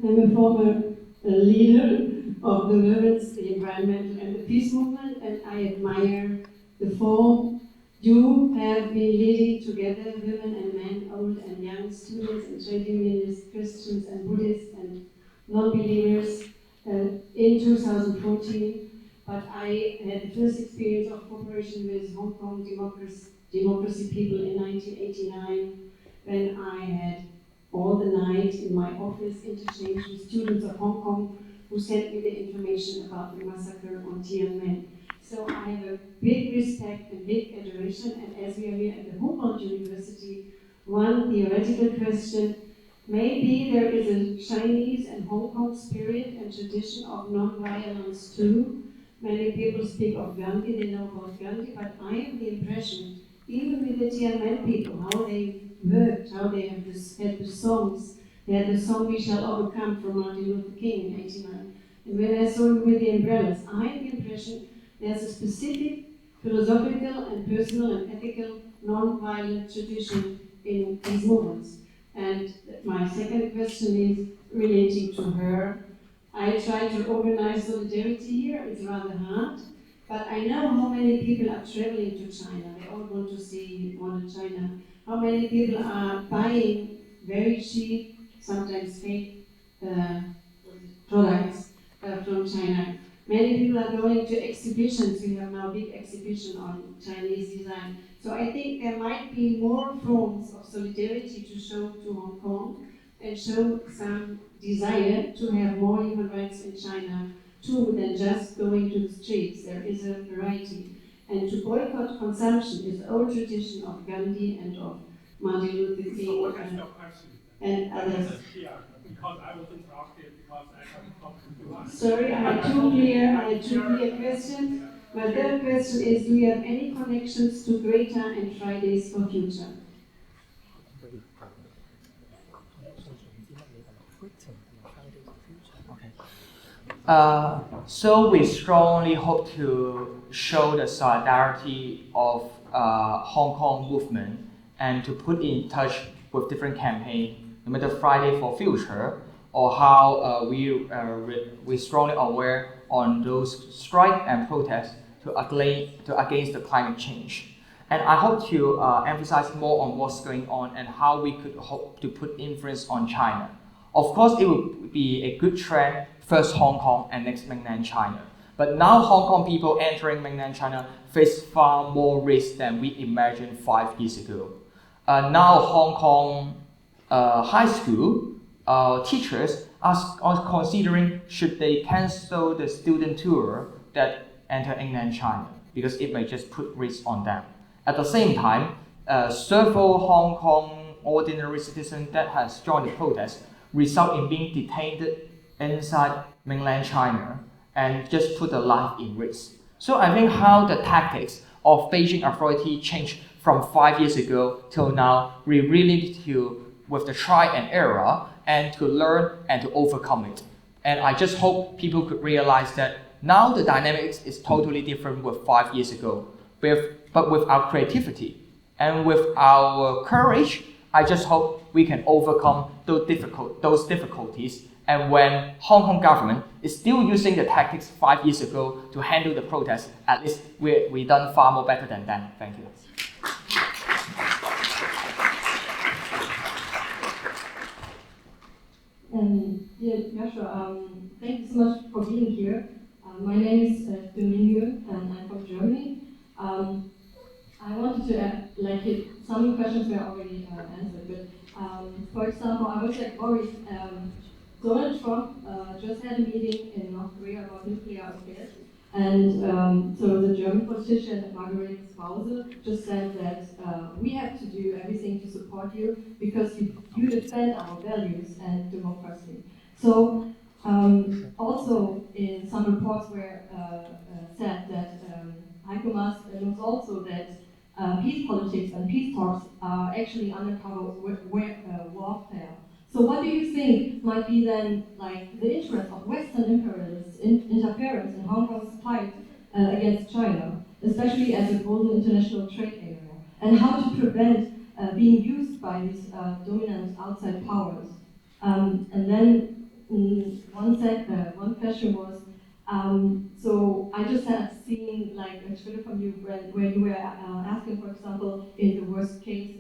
I'm a former leader of the women's, the environmental and the peace movement, and I admire the form you have been leading together, women and men, old and young, students and trade unionists, Christians and Buddhists and non-believers in 2014. But I had the first experience of cooperation with Hong Kong democracy people in 1989 when I had all the night in my office interchange with students of Hong Kong who sent me the information about the massacre on Tiananmen. So I have a big respect and big adoration, and as we are here at the Humboldt-University, one theoretical question, maybe there is a Chinese and Hong Kong spirit and tradition of non-violence too. Many people speak of Gandhi, they know about Gandhi, but I have the impression, even with the Tiananmen people, how they worked, how they have had the songs. They had the song "We Shall Overcome" from Martin Luther King in '89. And when I saw you with the umbrellas, I had the impression there's a specific philosophical and personal and ethical non-violent tradition in these movements. And my second question is relating to her. I try to organize solidarity here, it's rather hard, but I know how many people are traveling to China. They all want to see modern China. How many people are buying very cheap, sometimes fake products from China. Many people are going to exhibitions. We have now a big exhibition on Chinese design. So I think there might be more forms of solidarity to show to Hong Kong and show some desire to have more human rights in China too than just going to the streets. There is a variety. And to boycott consumption is the old tradition of Gandhi and of Martin Luther King So what is your question? and others. Because I was interrupted because I have talked too much. Sorry, I had two clear questions. My third question is, do you have any connections to Greta and Fridays for Future? So we strongly hope to show the solidarity of Hong Kong movement and to put in touch with different campaigns, no matter Friday for Future or how we strongly aware on those strike and protests to against the climate change. And I hope to emphasize more on what's going on and how we could hope to put influence on China. Of course, it would be a good trend, first Hong Kong and next mainland China. But now Hong Kong people entering mainland China face far more risk than we imagined 5 years ago. Now Hong Kong high school teachers are considering should they cancel the student tour that enter mainland China because it may just put risk on them. At the same time, several Hong Kong ordinary citizens that has joined the protest result in being detained inside mainland China and just put their life in risk. So I think how the tactics of Beijing authority changed from 5 years ago till now, we really need to, with the try and error, and to learn and to overcome it. And I just hope people could realize that now the dynamics is totally different with 5 years ago. But with our creativity and with our courage, I just hope we can overcome those difficulties. And when Hong Kong government is still using the tactics 5 years ago to handle the protests, at least we done far more better than them. Thank you. Dear Joshua, thank you so much for being here. My name is Domingue and I'm from Germany. I wanted to add, some questions were already answered, but for example, I was worried. Donald Trump just had a meeting in North Korea about nuclear affairs, and so the German politician Margaret Krause just said that we have to do everything to support you because you defend our values and democracy. So also in some reports were said that Heiko Maas knows also that peace politics and peace talks are actually undercover warfare. So what do you think might be then the interest of Western imperialists interference in Hong Kong's fight against China, especially as a global international trade area, and how to prevent being used by these dominant outside powers? And then one question was, so I just had seen a Twitter from you where you were asking, for example, in the worst case,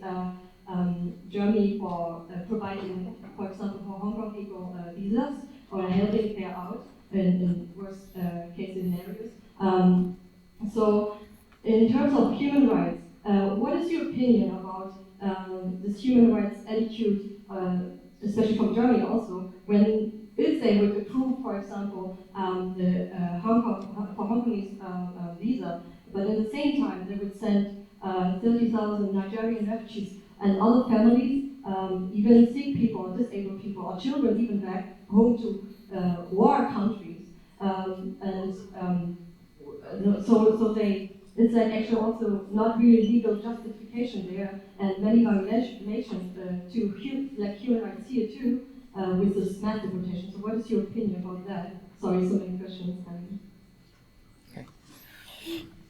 Germany for providing, for example, for Hong Kong people visas or helping their out in worst case scenarios. So in terms of human rights, what is your opinion about this human rights attitude, especially from Germany also, when if they would approve, for example, the Hongkongese visa, but at the same time they would send 30,000 Nigerian refugees and other families, even sick people, disabled people, or children even back home to war countries. It's actually also not really legal justification there, and many violations to human rights here too, with this mass deportation. So what is your opinion about that? Sorry, so many questions.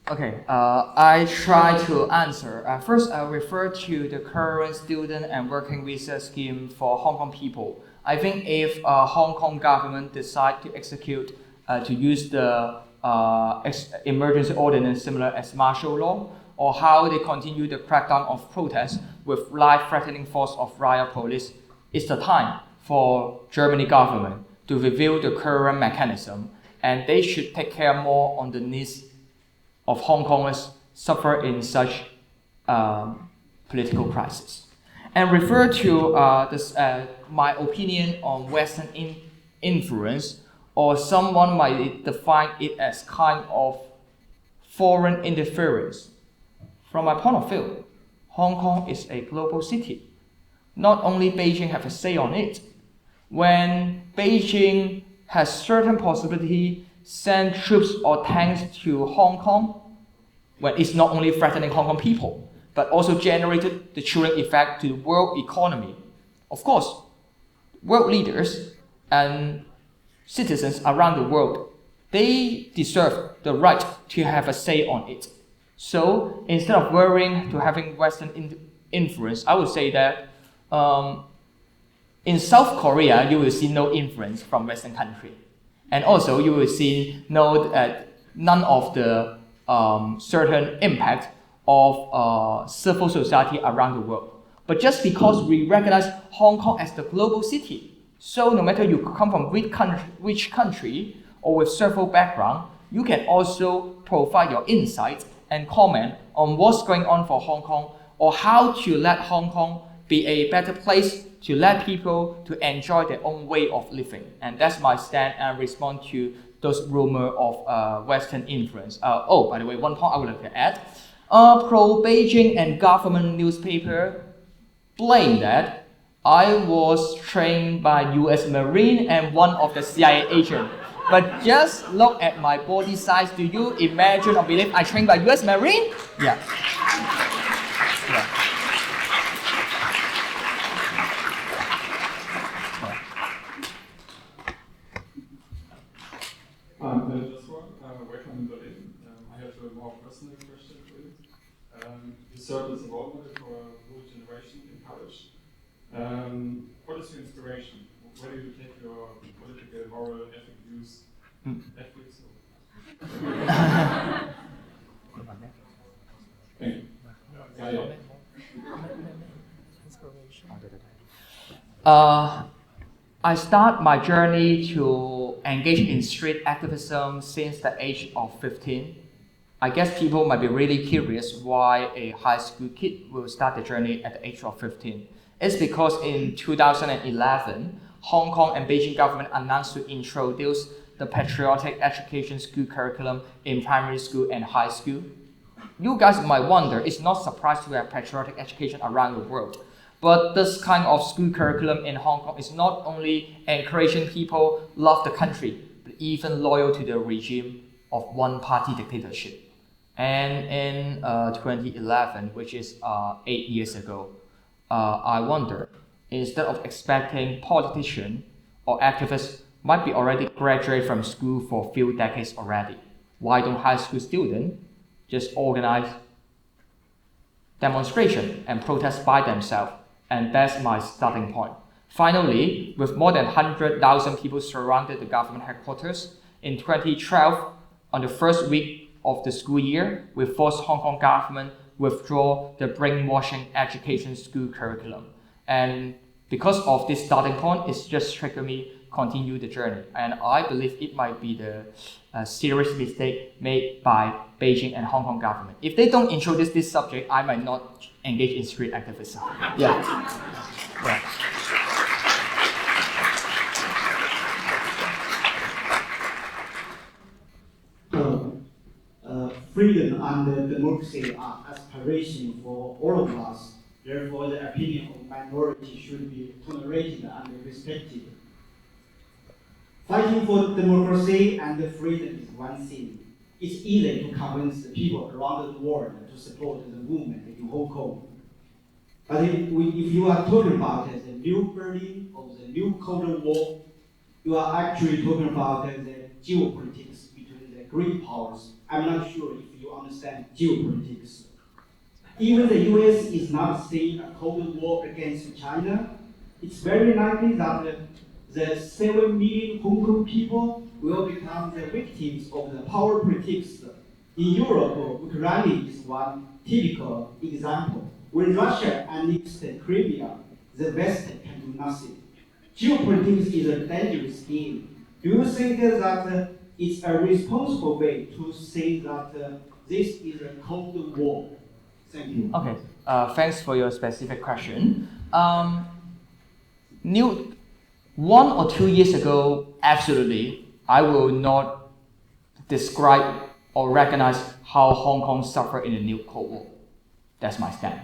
Okay, I try to answer. First, I refer to the current student and working visa scheme for Hong Kong people. I think if Hong Kong government decide to execute, to use the emergency ordinance similar as martial law, or how they continue the crackdown of protests with life-threatening force of riot police, it's the time for Germany government to review the current mechanism, and they should take care more on the needs of Hong Kongers suffer in such political crisis. And refer to my opinion on Western influence, or someone might define it as kind of foreign interference. From my point of view, Hong Kong is a global city. Not only Beijing have a say on it. When Beijing has certain possibility send troops or tanks to Hong Kong, when it's not only threatening Hong Kong people, but also generated the chilling effect to the world economy. Of course, world leaders and citizens around the world, they deserve the right to have a say on it. So instead of worrying to having Western influence, I would say that in South Korea, you will see no influence from Western country. And also you will see none of the certain impact of civil society around the world. But just because we recognize Hong Kong as the global city, so no matter you come from which country or with several background, you can also provide your insights and comment on what's going on for Hong Kong, or how to let Hong Kong be a better place to let people to enjoy their own way of living. And that's my stand and respond to those rumors of Western influence. Oh, by the way, one point I would like to add. Pro-Beijing and government newspaper blame that I was trained by US Marine and one of the CIA agent. But just look at my body size. Do you imagine or believe I trained by US Marine? Yeah. Joshua, welcome in Berlin. I have a more personal question for you. You served as a role model for a whole generation in college. What is your inspiration? Where do you take your political, moral, ethical views? Ethics? I start my journey to engage in street activism since the age of 15. I guess people might be really curious why a high school kid will start the journey at the age of 15. It's because in 2011, Hong Kong and Beijing government announced to introduce the patriotic education school curriculum in primary school and high school. You guys might wonder, it's not surprising to have patriotic education around the world. But this kind of school curriculum in Hong Kong is not only encouraging people love the country, but even loyal to the regime of one-party dictatorship. And in 2011, which is 8 years ago, I wonder, instead of expecting politicians or activists might be already graduated from school for a few decades already, why don't high school students just organize demonstration and protest by themselves? And that's my starting point. Finally, with more than 100,000 people surrounded the government headquarters, in 2012, on the first week of the school year, we forced Hong Kong government withdraw the brainwashing education school curriculum. And because of this starting point, it's just triggered me continue the journey. And I believe it might be the serious mistake made by Beijing and Hong Kong government. If they don't introduce this subject, I might not engage in street activism. Yeah. Freedom and democracy are aspiration for all of us. Therefore, the opinion of minority should be tolerated and respected. Fighting for democracy and freedom is one thing. It's easy to convince the people around the world to support the movement in Hong Kong. But if you are talking about the new Berlin or the new Cold War, you are actually talking about the geopolitics between the great powers. I'm not sure if you understand geopolitics. Even the US is not saying a Cold War against China. It's very likely that the 7 million Hong Kong people will become the victims of the power politics. In Europe, Ukraine is one typical example. When Russia annexed Crimea, the West can do nothing. Geopolitics is a dangerous game. Do you think that it's a responsible way to say that this is a Cold War? Thank you. Okay, thanks for your specific question. 1 or 2 years ago, absolutely, I will not describe or recognize how Hong Kong suffered in the new Cold War. That's my stand.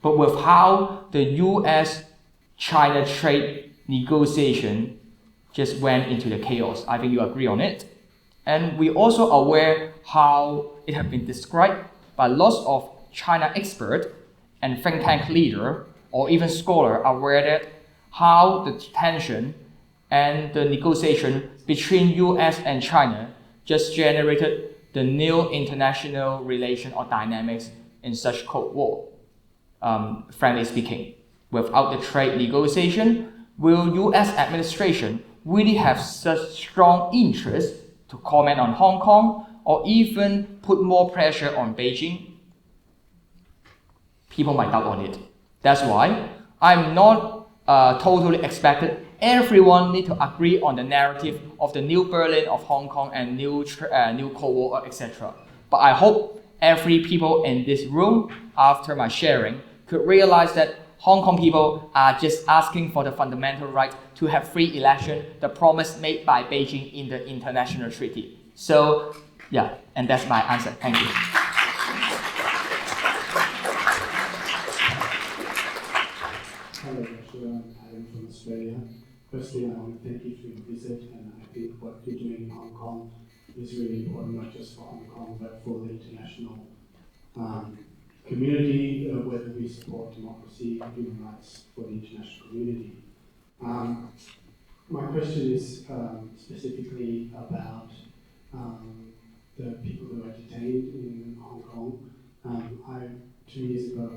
But with how the US-China trade negotiation just went into the chaos, I think you agree on it. And we're also aware how it has been described by lots of China experts and think tank leader or even scholar aware that how the tension and the negotiation between US and China just generated the new international relation or dynamics in such Cold War. Frankly speaking, without the trade negotiation, will US administration really have such strong interest to comment on Hong Kong or even put more pressure on Beijing? People might doubt on it. That's why I'm not totally expected everyone need to agree on the narrative of the new Berlin of Hong Kong and new Cold War, etc. But I hope every people in this room, after my sharing, could realize that Hong Kong people are just asking for the fundamental right to have free election, the promise made by Beijing in the international treaty. So, yeah, and that's my answer. Thank you. Hello, Joshua. I'm from Australia. Firstly, I want to thank you for your visit, and I think what you're doing in Hong Kong is really important, not just for Hong Kong, but for the international community, whether we support democracy and human rights for the international community. My question is specifically about the people who are detained in Hong Kong. 3 years ago, I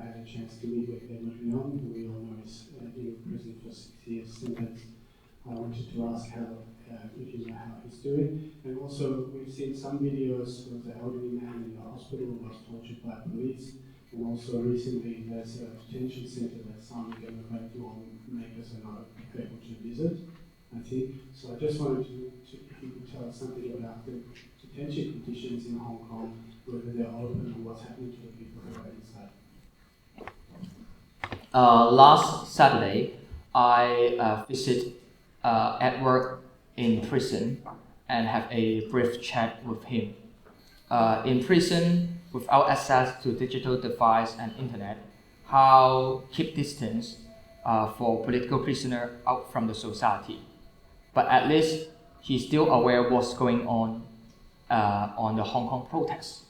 had a chance to meet with Edward Leong, who we all know is in prison for 6 years. And I wanted to ask if you know how he's doing. And also, we've seen some videos of the elderly man in the hospital who was tortured by police. And also recently, there's a detention center that some Democratic lawmakers are not able to visit, I think. So I just wanted to if you could tell us something about the detention conditions in Hong Kong, whether they're open and what's happening to the people who are inside. Last Saturday, I visited Edward in prison and have a brief chat with him. In prison, without access to digital device and internet, how keep distance for political prisoner out from the society. But at least he's still aware what's going on the Hong Kong protests.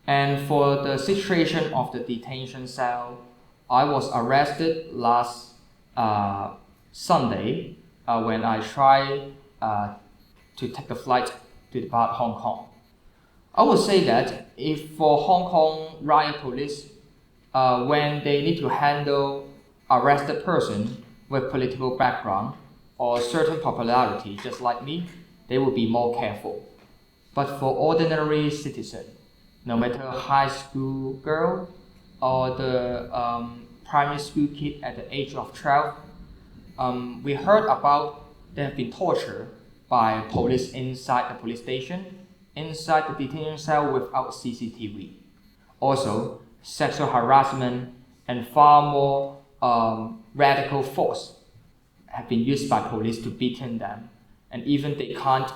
And for the situation of the detention cell, I was arrested last Sunday when I tried to take a flight to depart Hong Kong. I would say that if for Hong Kong riot police, when they need to handle arrested person with political background or certain popularity, just like me, they will be more careful. But for ordinary citizen, no matter high school girl or the primary school kid at the age of 12, we heard about they have been tortured by police inside the police station, inside the detention cell without CCTV. Also, sexual harassment and far more radical force have been used by police to beaten them, and even they can't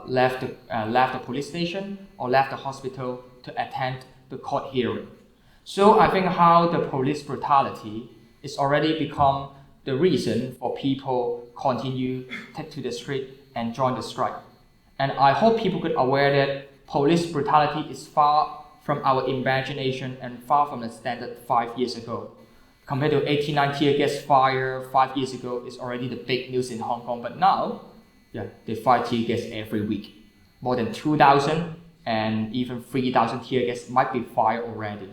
left the police station or left the hospital to attend the court hearing. So I think how the police brutality is already become the reason for people continue take to the street and join the strike. And I hope people could aware that police brutality is far from our imagination and far from the standard 5 years ago. Compared to 89 tear gas fire 5 years ago is already the big news in Hong Kong, but now, yeah, they fire tear gas every week. more than 2,000 and even 3,000 tear gas might be fired already.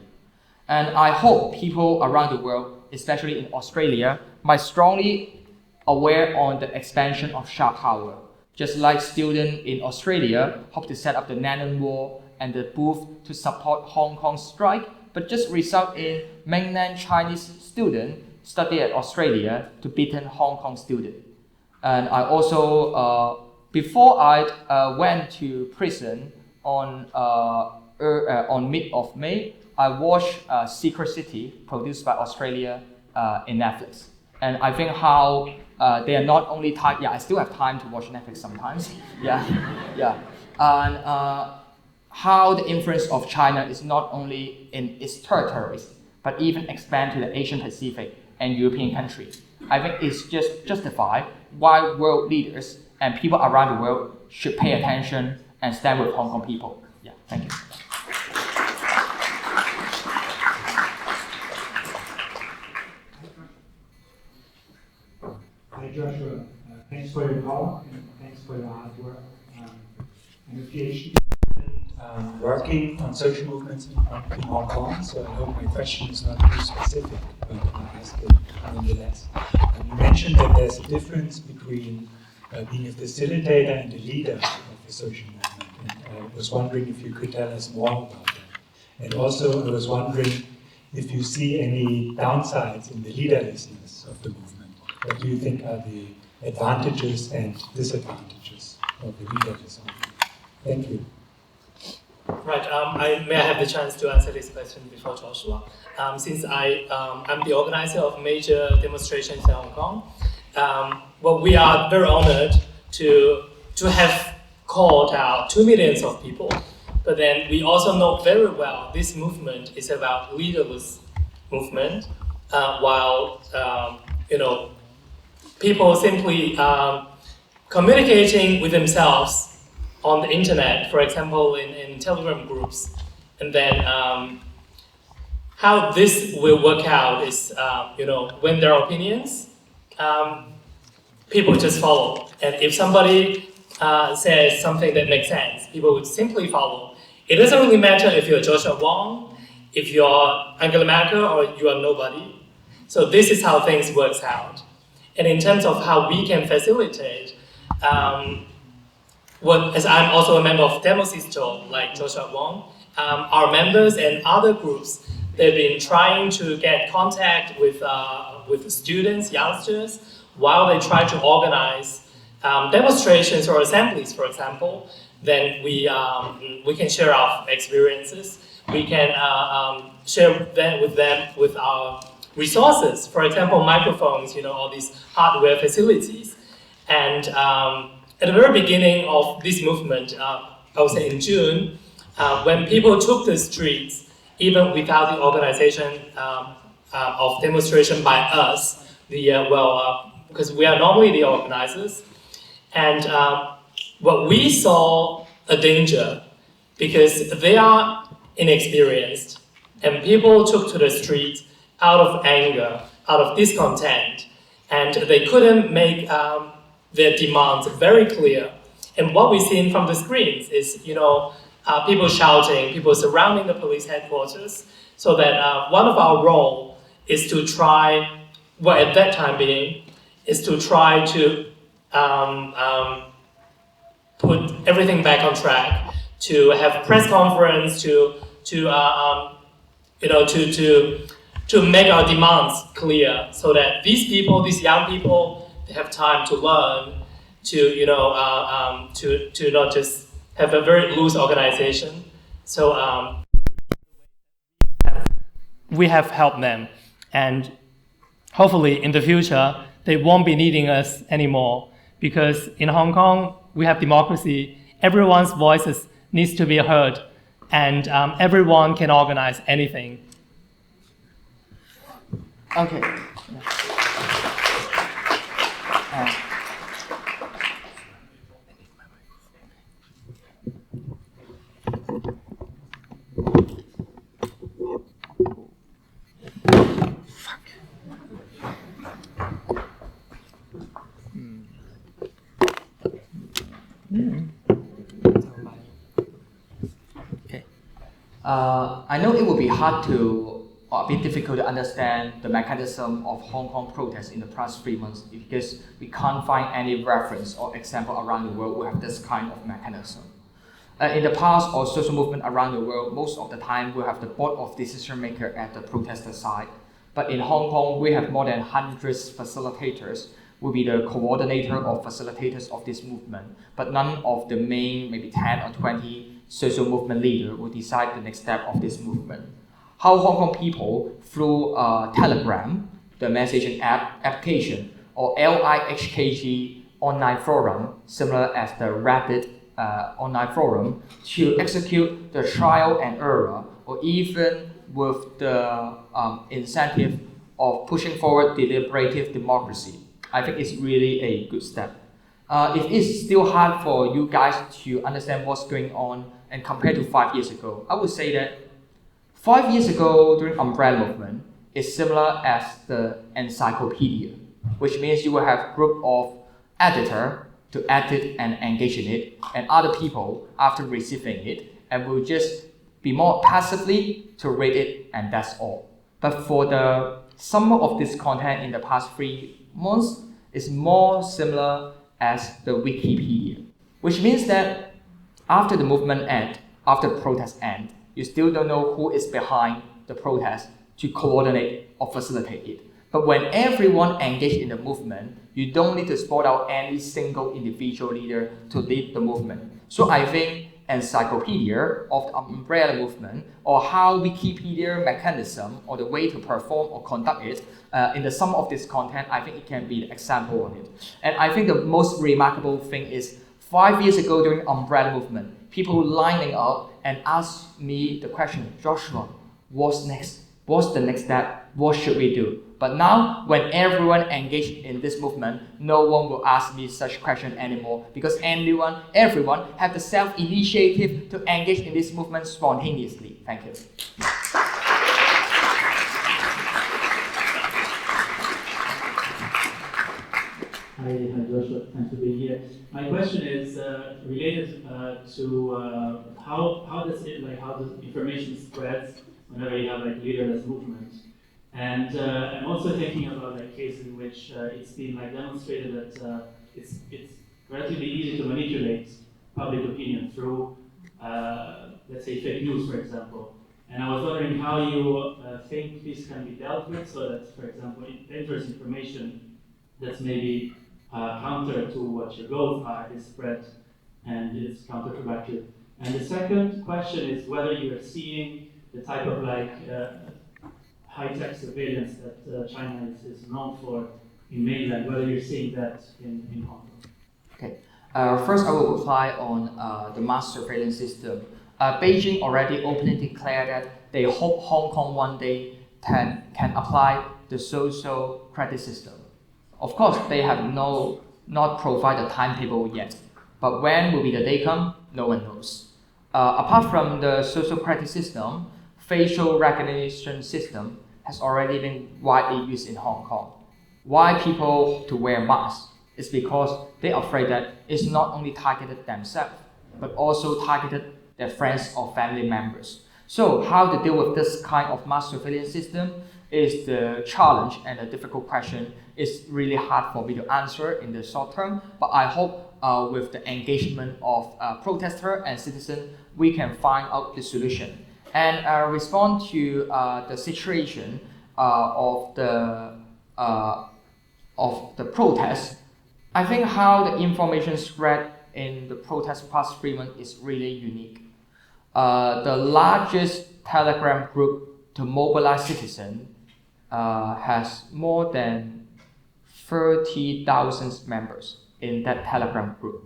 And I hope people around the world, especially in Australia, might strongly aware on the expansion of sharp power. Just like students in Australia hope to set up the Nannan War and the booth to support Hong Kong strike, but just result in mainland Chinese students study at Australia to beaten Hong Kong students. And I also, before I went to prison on mid of May, I watched Secret City, produced by Australia in Netflix. And I think how they are not only time. Yeah, I still have time to watch Netflix sometimes. And how the influence of China is not only in its territories, but even expand to the Asian Pacific and European countries. I think it's just justified why world leaders and people around the world should pay attention and stand with Hong Kong people. Yeah, thank you. Hi Joshua, thanks for your talk and thanks for your hard work. I'm a PhD working on social movements in Hong Kong, so I hope my question is not too specific, but I'll ask it nonetheless. You mentioned that there's a difference between being a facilitator and a leader of a social movement, and I was wondering if you could tell us more about that. And also I was wondering if you see any downsides in the leaderlessness of the movement. What do you think are the advantages and disadvantages of the leaderless movement? Thank you. Right, may I have the chance to answer this question before Joshua? Since I'm the organizer of major demonstrations in Hong Kong, well, we are very honored to have called out 2 million of people, but then we also know very well this movement is about leaderless movement, while people simply communicating with themselves on the internet, for example, in Telegram groups, and then how this will work out is, when there are opinions, people just follow. And if somebody says something that makes sense, people would simply follow. It doesn't really matter if you're Joshua Wong, if you're Angela Merkel, or you are nobody. So this is how things works out. And in terms of how we can facilitate, as I'm also a member of Demosisto, like Joshua Wong, our members and other groups, they've been trying to get contact with students, youngsters, while they try to organize demonstrations or assemblies, for example. Then we can share our experiences. We can share them with our resources, for example, microphones, all these hardware facilities. And at the very beginning of this movement, I would say in June, when people took the streets, even without the organization of demonstration by us, because we are normally the organizers, and we saw a danger because they are inexperienced, and people took to the streets out of anger, out of discontent, and they couldn't make their demands very clear. And what we've seen from the screens is, people shouting, people surrounding the police headquarters, so that one of our role is to try, at that time being, is to try to put everything back on track, to have press conference, to make our demands clear, so that these people, these young people, they have time to learn, to not just have a very loose organization. So we have helped them, and hopefully in the future they won't be needing us anymore, because in Hong Kong we have democracy. Everyone's voices needs to be heard, and everyone can organize anything. Okay. I know it will be hard to, or a bit difficult to understand the mechanism of Hong Kong protests in the past 3 months because we can't find any reference or example around the world who have this kind of mechanism. In the past, or social movement around the world, most of the time we have the board of decision maker at the protester side. But in Hong Kong, we have more than hundreds facilitators will be the coordinator or facilitators of this movement, but none of the main, maybe 10 or 20 social movement leaders will decide the next step of this movement. How Hong Kong people, through Telegram, the messaging application, or LIHKG online forum, similar as the Reddit online forum, to execute the trial and error, or even with the incentive of pushing forward deliberative democracy. I think it's really a good step. It is still hard for you guys to understand what's going on and compared to 5 years ago. I would say that 5 years ago during Umbrella movement is similar as the encyclopedia, which means you will have group of editor to edit and engage in it, and other people after receiving it, and will just be more passively to read it, and that's all. But for the some of this content in the past 3 months is more similar as the Wikipedia, which means that after the movement end, after the protest end, you still don't know who is behind the protest to coordinate or facilitate it. But when everyone engaged in the movement, you don't need to spot out any single individual leader to lead the movement. So I think encyclopedia of the umbrella movement, or how Wikipedia mechanism or the way to perform or conduct it in the sum of this content, I think it can be the example on it. And I think the most remarkable thing is 5 years ago during umbrella movement, people lining up and ask me the question, Joshua, what's next? What's the next step? What should we do? But now, when everyone engaged in this movement, no one will ask me such question anymore because everyone have the self-initiative to engage in this movement spontaneously. Thank you. Hi, Joshua. Thanks for being here. My question is related to how does information spreads whenever you have leaderless movement. And I'm also thinking about cases in which it's been demonstrated that it's relatively easy to manipulate public opinion through, let's say, fake news, for example. And I was wondering how you think this can be dealt with, so that, for example, it enters information that's maybe counter to what your goals are is spread and it's counterproductive. And the second question is whether you are seeing the type of high-tech surveillance that China is known for in mainland, whether you're seeing that in Hong Kong. Okay. First, I will reply on the mass surveillance system. Beijing already openly declared that they hope Hong Kong one day can apply the social credit system. Of course, they have not provided a timetable yet, but when will be the day come, no one knows. Apart from the social credit system, facial recognition system has already been widely used in Hong Kong. Why people to wear masks? It's because they're afraid that it's not only targeted themselves, but also targeted their friends or family members. So how to deal with this kind of mass surveillance system is the challenge and a difficult question. It's really hard for me to answer in the short term, but I hope with the engagement of protesters and citizens, we can find out the solution. And respond to the situation of the protest. I think how the information spread in the protest past 3 months is really unique. The largest Telegram group to mobilize citizens has more than 30,000 members in that Telegram group.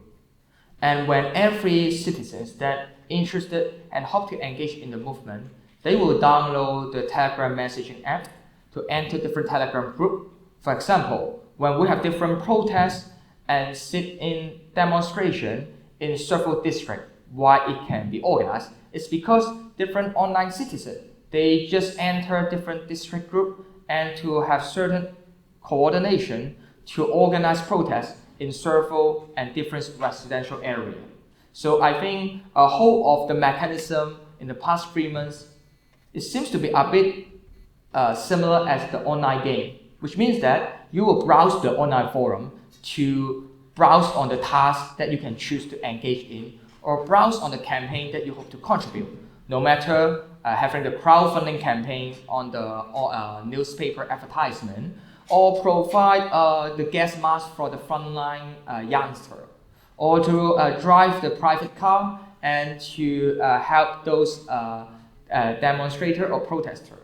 And when every citizen that interested and hope to engage in the movement, they will download the Telegram messaging app to enter different Telegram group. For example, when we have different protests and sit in demonstration in several districts, why it can be organized, it's because different online citizens, they just enter different district group and to have certain coordination to organize protests in several and different residential areas. So I think a whole of the mechanism in the past 3 months, it seems to be a bit similar as the online game, which means that you will browse the online forum to browse on the tasks that you can choose to engage in, or browse on the campaign that you hope to contribute, no matter having the crowdfunding campaign on the newspaper advertisement, or provide the gas mask for the frontline youngster, or to drive the private car and to help those demonstrator or protester,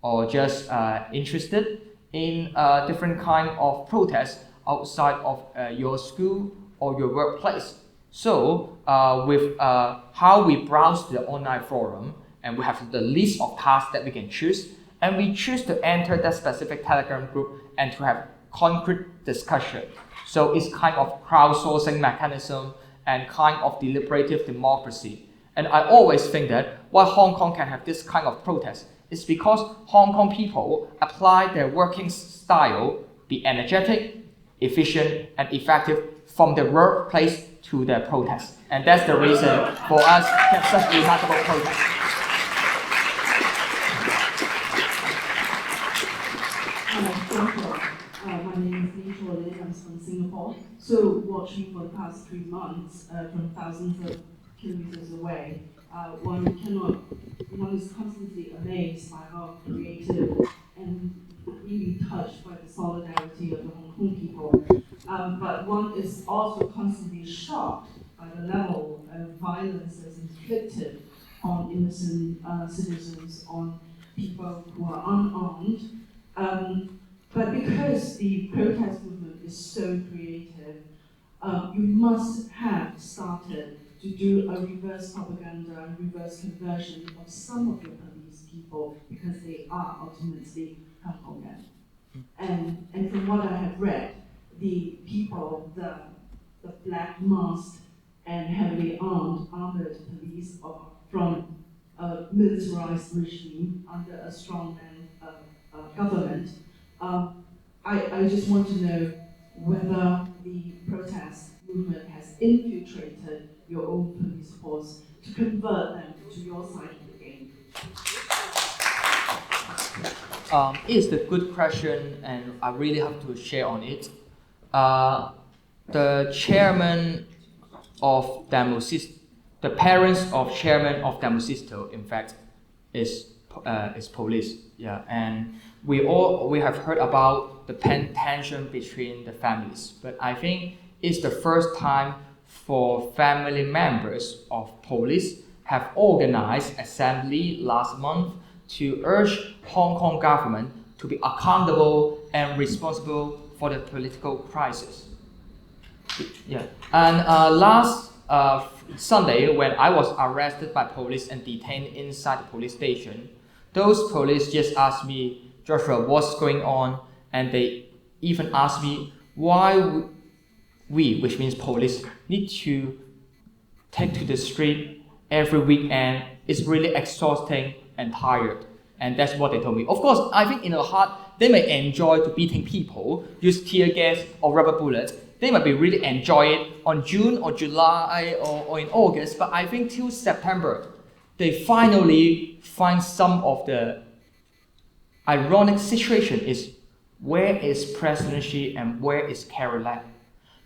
or just interested in different kind of protests outside of your school or your workplace. So with how we browse the online forum, and we have the list of tasks that we can choose, and we choose to enter that specific Telegram group and to have concrete discussion. So it's kind of crowdsourcing mechanism and kind of deliberative democracy. And I always think that why Hong Kong can have this kind of protest is because Hong Kong people apply their working style, be energetic, efficient, and effective from the workplace to their protest. And that's the reason for us to have such remarkable protest. My name is Joshua. I'm from Singapore. So watching for the past 3 months from thousands of kilometers away, one is constantly amazed by how creative and really touched by the solidarity of the Hong Kong people. But one is also constantly shocked by the level of violence that's inflicted on innocent citizens, on people who are unarmed. But because the protest movement is so creative, you must have started to do a reverse propaganda and reverse conversion of some of your police people, because they are ultimately Hong Kong. And from what I have read, the people, the black masked and heavily armored police are from a militarized regime under a strongman government. I just want to know whether the protest movement has infiltrated your own police force to convert them to your side of the game. It's a good question, and I really have to share on it. The chairman of Demosisto, the parents of chairman of Demosisto, in fact, is police. Yeah, and we have heard about the tension between the families, but I think it's the first time for family members of police have organized assembly last month to urge Hong Kong government to be accountable and responsible for the political crisis. Yeah, and last Sunday, when I was arrested by police and detained inside the police station, those police just asked me, Joshua, what's going on? And they even asked me why we, which means police, need to take to the street every weekend. It's really exhausting and tired. And that's what they told me. Of course, I think in their heart, they may enjoy to beating people, use tear gas or rubber bullets. They might be really enjoy it on June or July or in August, but I think till September, they finally find some of the ironic situation is where is President Xi and where is Carrie Lam?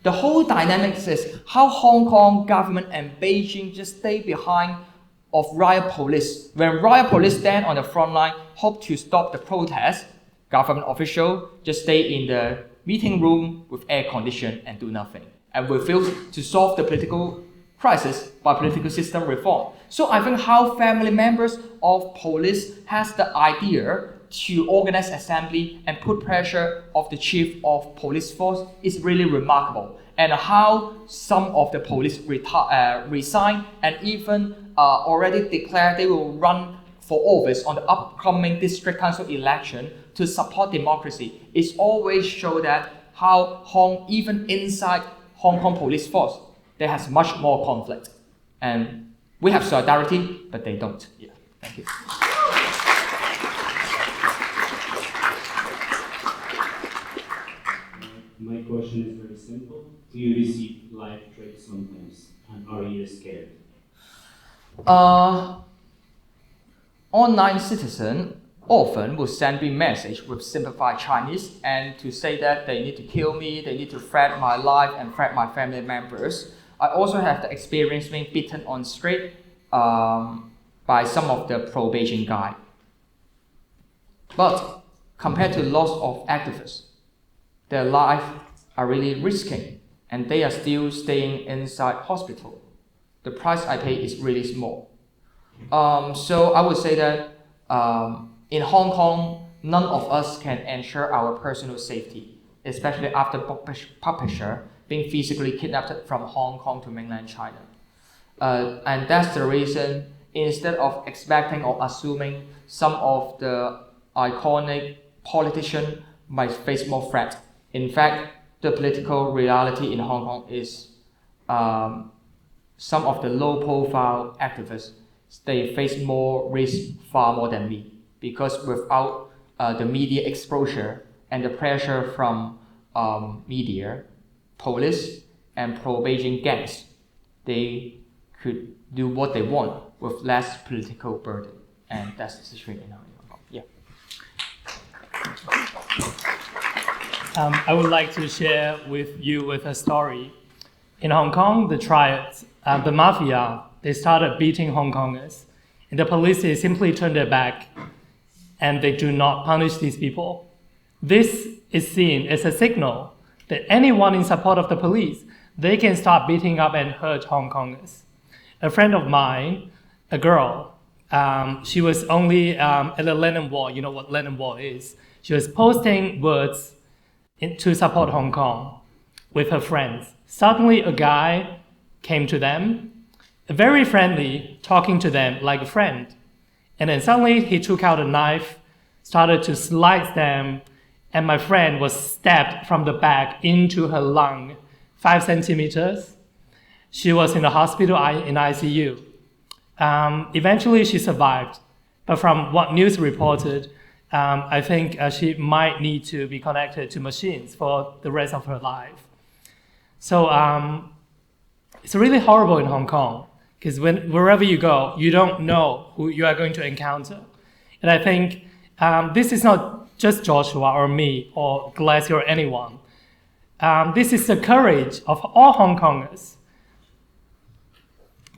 The whole dynamics is how Hong Kong government and Beijing just stay behind of riot police. When riot police stand on the front line, hope to stop the protest, government official just stay in the meeting room with air condition and do nothing, and refuse to solve the political crisis by political system reform. So I think how family members of police has the idea to organize assembly and put pressure of the chief of police force is really remarkable. And how some of the police resign and even already declare they will run for office on the upcoming district council election to support democracy. It's always show that how even inside Hong Kong police force, there has much more conflict. And we have solidarity, but they don't. Yeah, thank you. My question is very simple. Do you receive live threats sometimes, and are you scared? online citizens often will send me message with simplified Chinese and to say that they need to kill me, they need to threaten my life and threaten my family members. I also have the experience being beaten on street by some of the pro-Beijing guys. But compared to lots of activists, their lives are really risking and they are still staying inside hospital. The price I pay is really small. So I would say that in Hong Kong, none of us can ensure our personal safety, especially after publisher being physically kidnapped from Hong Kong to mainland China. And that's the reason, instead of expecting or assuming some of the iconic politicians might face more threat, in fact, the political reality in Hong Kong is some of the low-profile activists, they face more risk far more than me, because without the media exposure and the pressure from media, police, and pro-Beijing gangs, they could do what they want with less political burden, and that's the situation in Hong Kong. Yeah. I would like to share with you a story. In Hong Kong, the triads, the mafia, they started beating Hong Kongers, and the police they simply turned their back, and they do not punish these people. This is seen as a signal that anyone in support of the police, they can start beating up and hurt Hong Kongers. A friend of mine, a girl, she was only at the Lennon Wall. You know what Lennon Wall is. She was posting words to support Hong Kong with her friends. Suddenly a guy came to them, very friendly, talking to them like a friend. And then suddenly he took out a knife, started to slice them, and my friend was stabbed from the back into her lung, 5 centimeters. She was in the hospital in ICU. Eventually she survived, but from what news reported, I think she might need to be connected to machines for the rest of her life. So it's really horrible in Hong Kong, because wherever you go, you don't know who you are going to encounter. And I think this is not just Joshua or me or Glacier or anyone. This is the courage of all Hong Kongers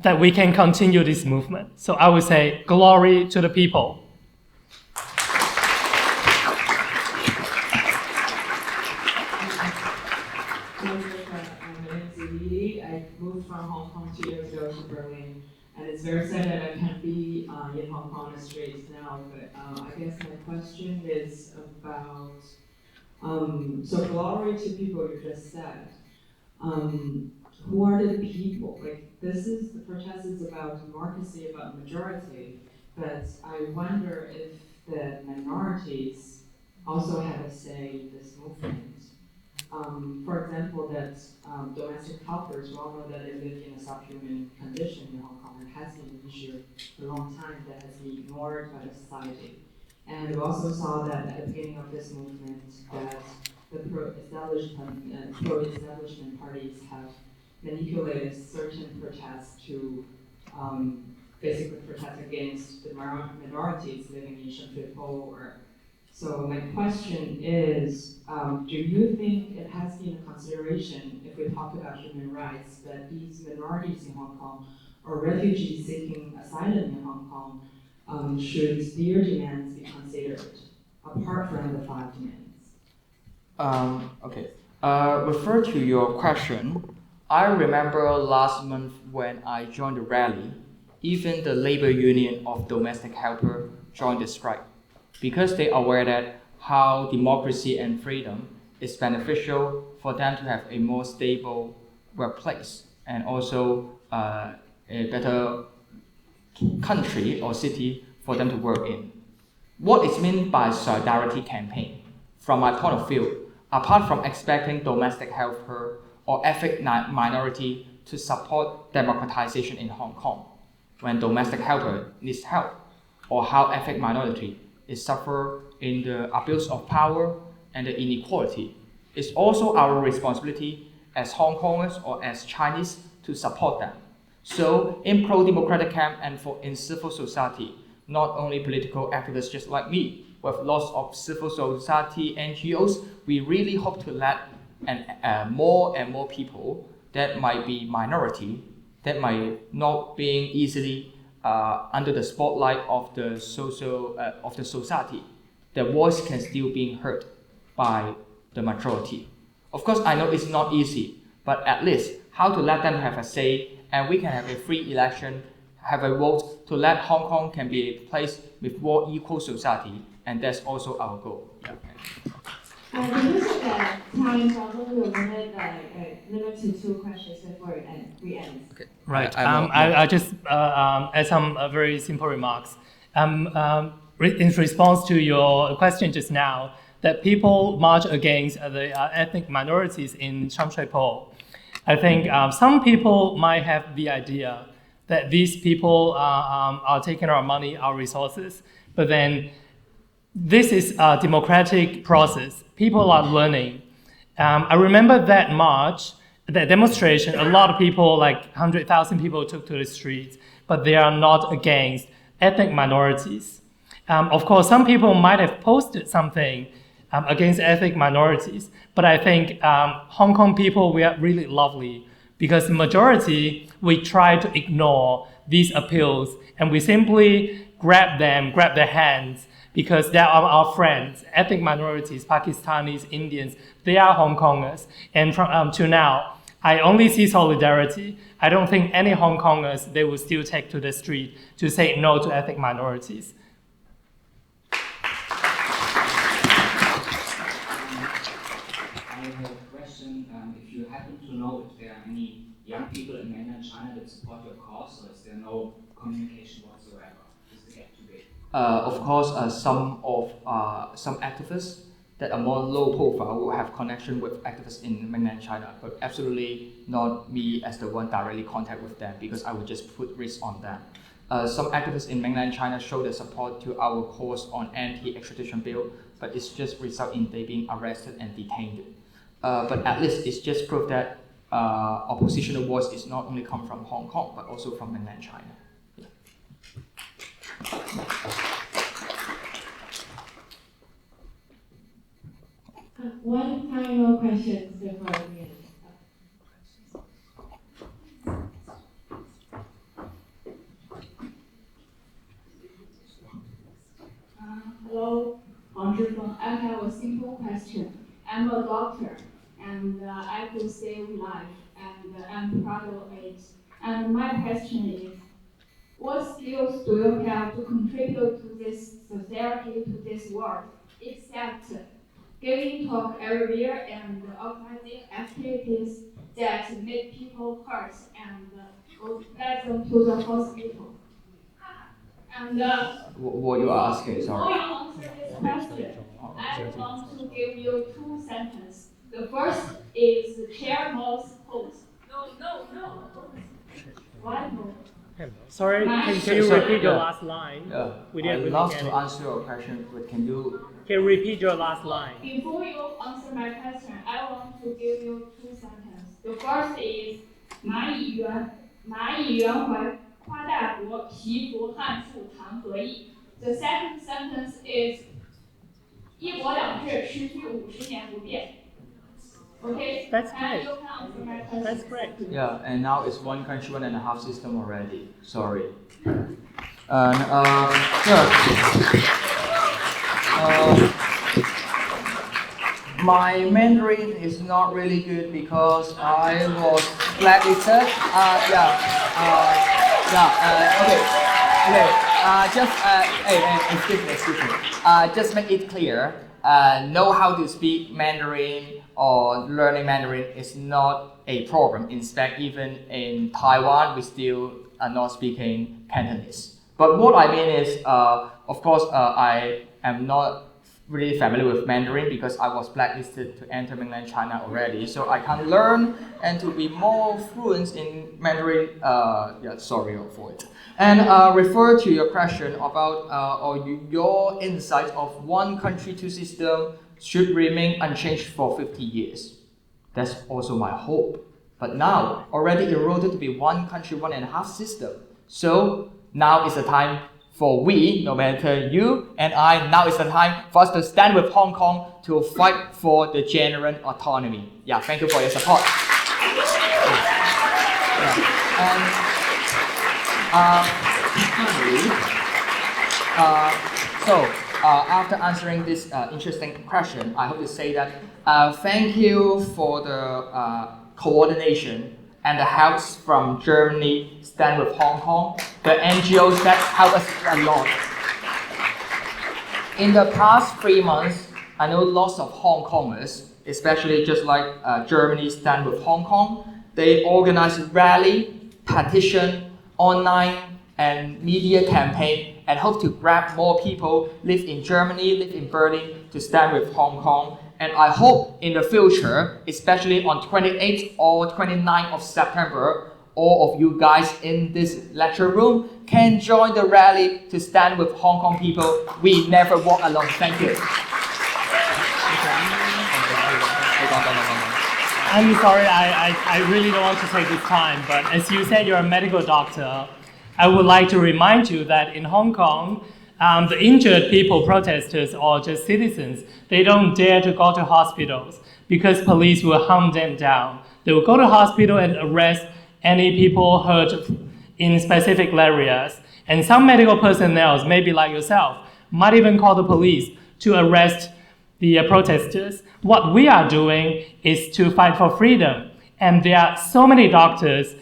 that we can continue this movement. So I would say, glory to the people. I moved from Hong Kong 2 years ago to Berlin, and it's very sad that I can't be in Hong Kong on the streets now, but I guess my question is about, so glory to people you just said. Who are the people? Like, the protest is about democracy, about majority, but I wonder if the minorities also have a say in this movement. For example, that domestic helpers, we all know that they live in a subhuman condition in Hong Kong. It has been an issue for a long time that has been ignored by the society. And we also saw that at the beginning of this movement that the pro-establishment parties have manipulated certain protests to basically protest against the minorities living in Shenhui. So my question is, do you think it has been a consideration, if we talk about human rights, that these minorities in Hong Kong or refugees seeking asylum in Hong Kong, should their demands be considered, apart from the 5 demands? Okay. Refer to your question. I remember last month when I joined the rally, even the labor union of domestic helper joined the strike, because they are aware that how democracy and freedom is beneficial for them to have a more stable workplace and also a better country or city for them to work in. What is meant by solidarity campaign, from my point of view, apart from expecting domestic helper or ethnic minority to support democratization in Hong Kong when domestic helper needs help, or how ethnic minority is suffer in the abuse of power and the inequality. It's also our responsibility as Hong Kongers or as Chinese to support them. So in pro-democratic camp and in civil society, not only political activists just like me, with lots of civil society NGOs, we really hope to let more and more people that might be minority, that might not being easily under the spotlight of the society, their voice can still be heard by the majority. Of course, I know it's not easy, but at least how to let them have a say, and we can have a free election, have a vote to let Hong Kong can be a place with more equal society, and that's also our goal. Yeah. Because of that time problem, we will limit to 2 questions before we end. Okay. Right. I just add some very simple remarks. In response to your question just now, that people march against the ethnic minorities in Shanghai-Po. I think some people might have the idea that these people are taking our money, our resources, but then this is a democratic process. People are learning. I remember that march, that demonstration, a lot of people, like 100,000 people took to the streets, but they are not against ethnic minorities. Of course, some people might have posted something against ethnic minorities, but I think Hong Kong people, we are really lovely because the majority, we try to ignore these appeals and we simply grab their hands because they are our friends, ethnic minorities, Pakistanis, Indians, they are Hong Kongers. And from to now, I only see solidarity. I don't think any Hong Kongers, they will still take to the street to say no to ethnic minorities. If you happen to know if there are any young people in mainland China that support your cause, or is there no communication whatsoever? Is the gap too big? Of course, some activists that are more low profile will have connection with activists in mainland China, but absolutely not me as the one directly contact with them because I would just put risk on them. Some activists in mainland China show their support to our cause on anti-extradition bill, but it's just result in they being arrested and detained. But at least it's just proof that oppositional voice is not only come from Hong Kong, but also from mainland China. Yeah. One final question before we end. Hello, I have a simple question. I'm a doctor, and I could save life, and I'm proud of it. And my question is, what skills do you have to contribute to this society, to this world, except giving talk everywhere and organizing activities that make people hurt and let them to the hospital? And what you are asking, sorry. before you answer this question, I want to give you 2 sentences. The first is chair mouth pose. No. One more. Sorry, can you repeat your last line? Yeah, I'd love to answer your question, but can you repeat your last line? Before you answer my question, I want to give you 2 sentences. The first is 蚂蚁圆怀夸大国皮肤汉处谈合议. The second sentence is 一国两制持续50年不变. Okay? That's great. You can answer my question. That's great. Yeah, and now it's one country, 1.5 system already. Sorry. My Mandarin is not really good because I was blacklisted. Excuse me. Just make it clear. Know how to speak Mandarin or learning Mandarin is not a problem. In fact, even in Taiwan, we still are not speaking Cantonese. But what I mean is, of course, I am not really familiar with Mandarin because I was blacklisted to enter mainland China already. So I can learn and to be more fluent in Mandarin. Sorry for it. And refer to your question about your insight of one country, 2 system should remain unchanged for 50 years. That's also my hope. But now, already eroded to be one country, 1.5 system. So now is the time for we, no matter you and I, now is the time for us to stand with Hong Kong to fight for the genuine autonomy. Yeah, thank you for your support. After answering this interesting question, I hope to say that thank you for the coordination and the help from Germany, Stand with Hong Kong, the NGOs that help us a lot. In the past 3 months, I know lots of Hong Kongers, especially just like Germany, Stand with Hong Kong, they organize rally, petition, online and media campaign, and hope to grab more people live in Germany, live in Berlin to stand with Hong Kong. And I hope in the future, especially on 28th or 29th of September, all of you guys in this lecture room can join the rally to stand with Hong Kong people. We never walk alone. Thank you. I'm sorry, I really don't want to take this time, but as you said, you're a medical doctor. I would like to remind you that in Hong Kong, the injured people, protesters or just citizens, they don't dare to go to hospitals because police will hunt them down. They will go to hospital and arrest any people hurt in specific areas. And some medical personnel, maybe like yourself, might even call the police to arrest the protesters. What we are doing is to fight for freedom. And there are so many doctors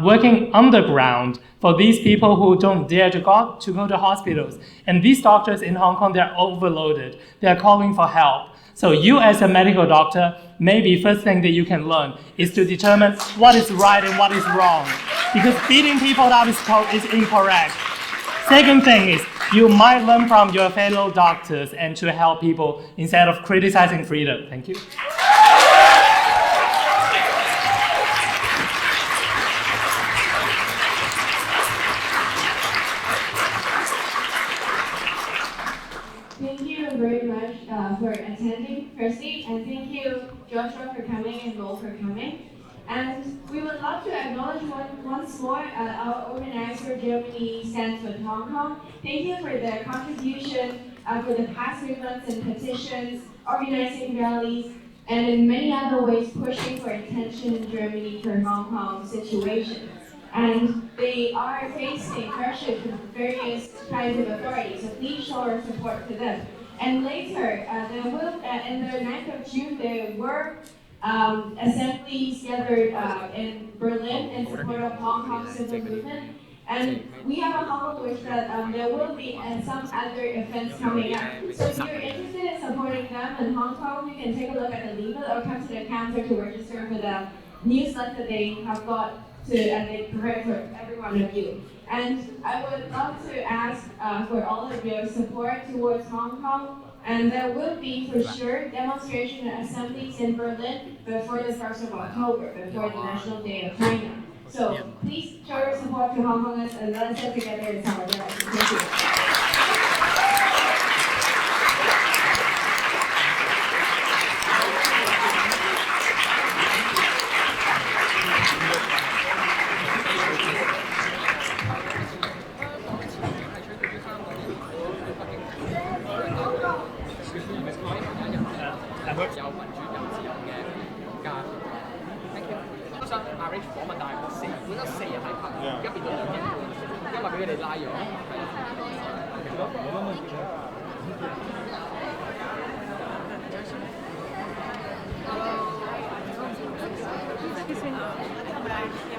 working underground for these people who don't dare to go to hospitals. And these doctors in Hong Kong, they're overloaded. They're calling for help. So you as a medical doctor, maybe first thing that you can learn is to determine what is right and what is wrong. Because beating people up is incorrect. Second thing is you might learn from your fellow doctors and to help people instead of criticizing freedom. Thank you. Thank you very much for attending, firstly, and thank you, Joshua, for coming and Mo for coming. And we would love to acknowledge once more our organizer, Germany Stands with Hong Kong. Thank you for their contribution for the past 3 months in petitions, organizing rallies, and in many other ways pushing for attention in Germany for Hong Kong situation. And they are facing pressure from various kinds of authorities, so please show our support to them. And later, there will, in the 9th of June, there were assemblies gathered in Berlin in support of Hong Kong civil movement. And we have a humble wish that there will be some other events coming up. So if you're interested in supporting them in Hong Kong, you can take a look at the leaflet or come to the counter to register for the newsletter they have got and they prepare for every one of you. And I would love to ask for all of your support towards Hong Kong. And there will be, for sure, demonstration and assemblies in Berlin before the 1st of October, before the National Day of China. So please show your support to Hong Kongers and let us get together in solidarity. Thank you.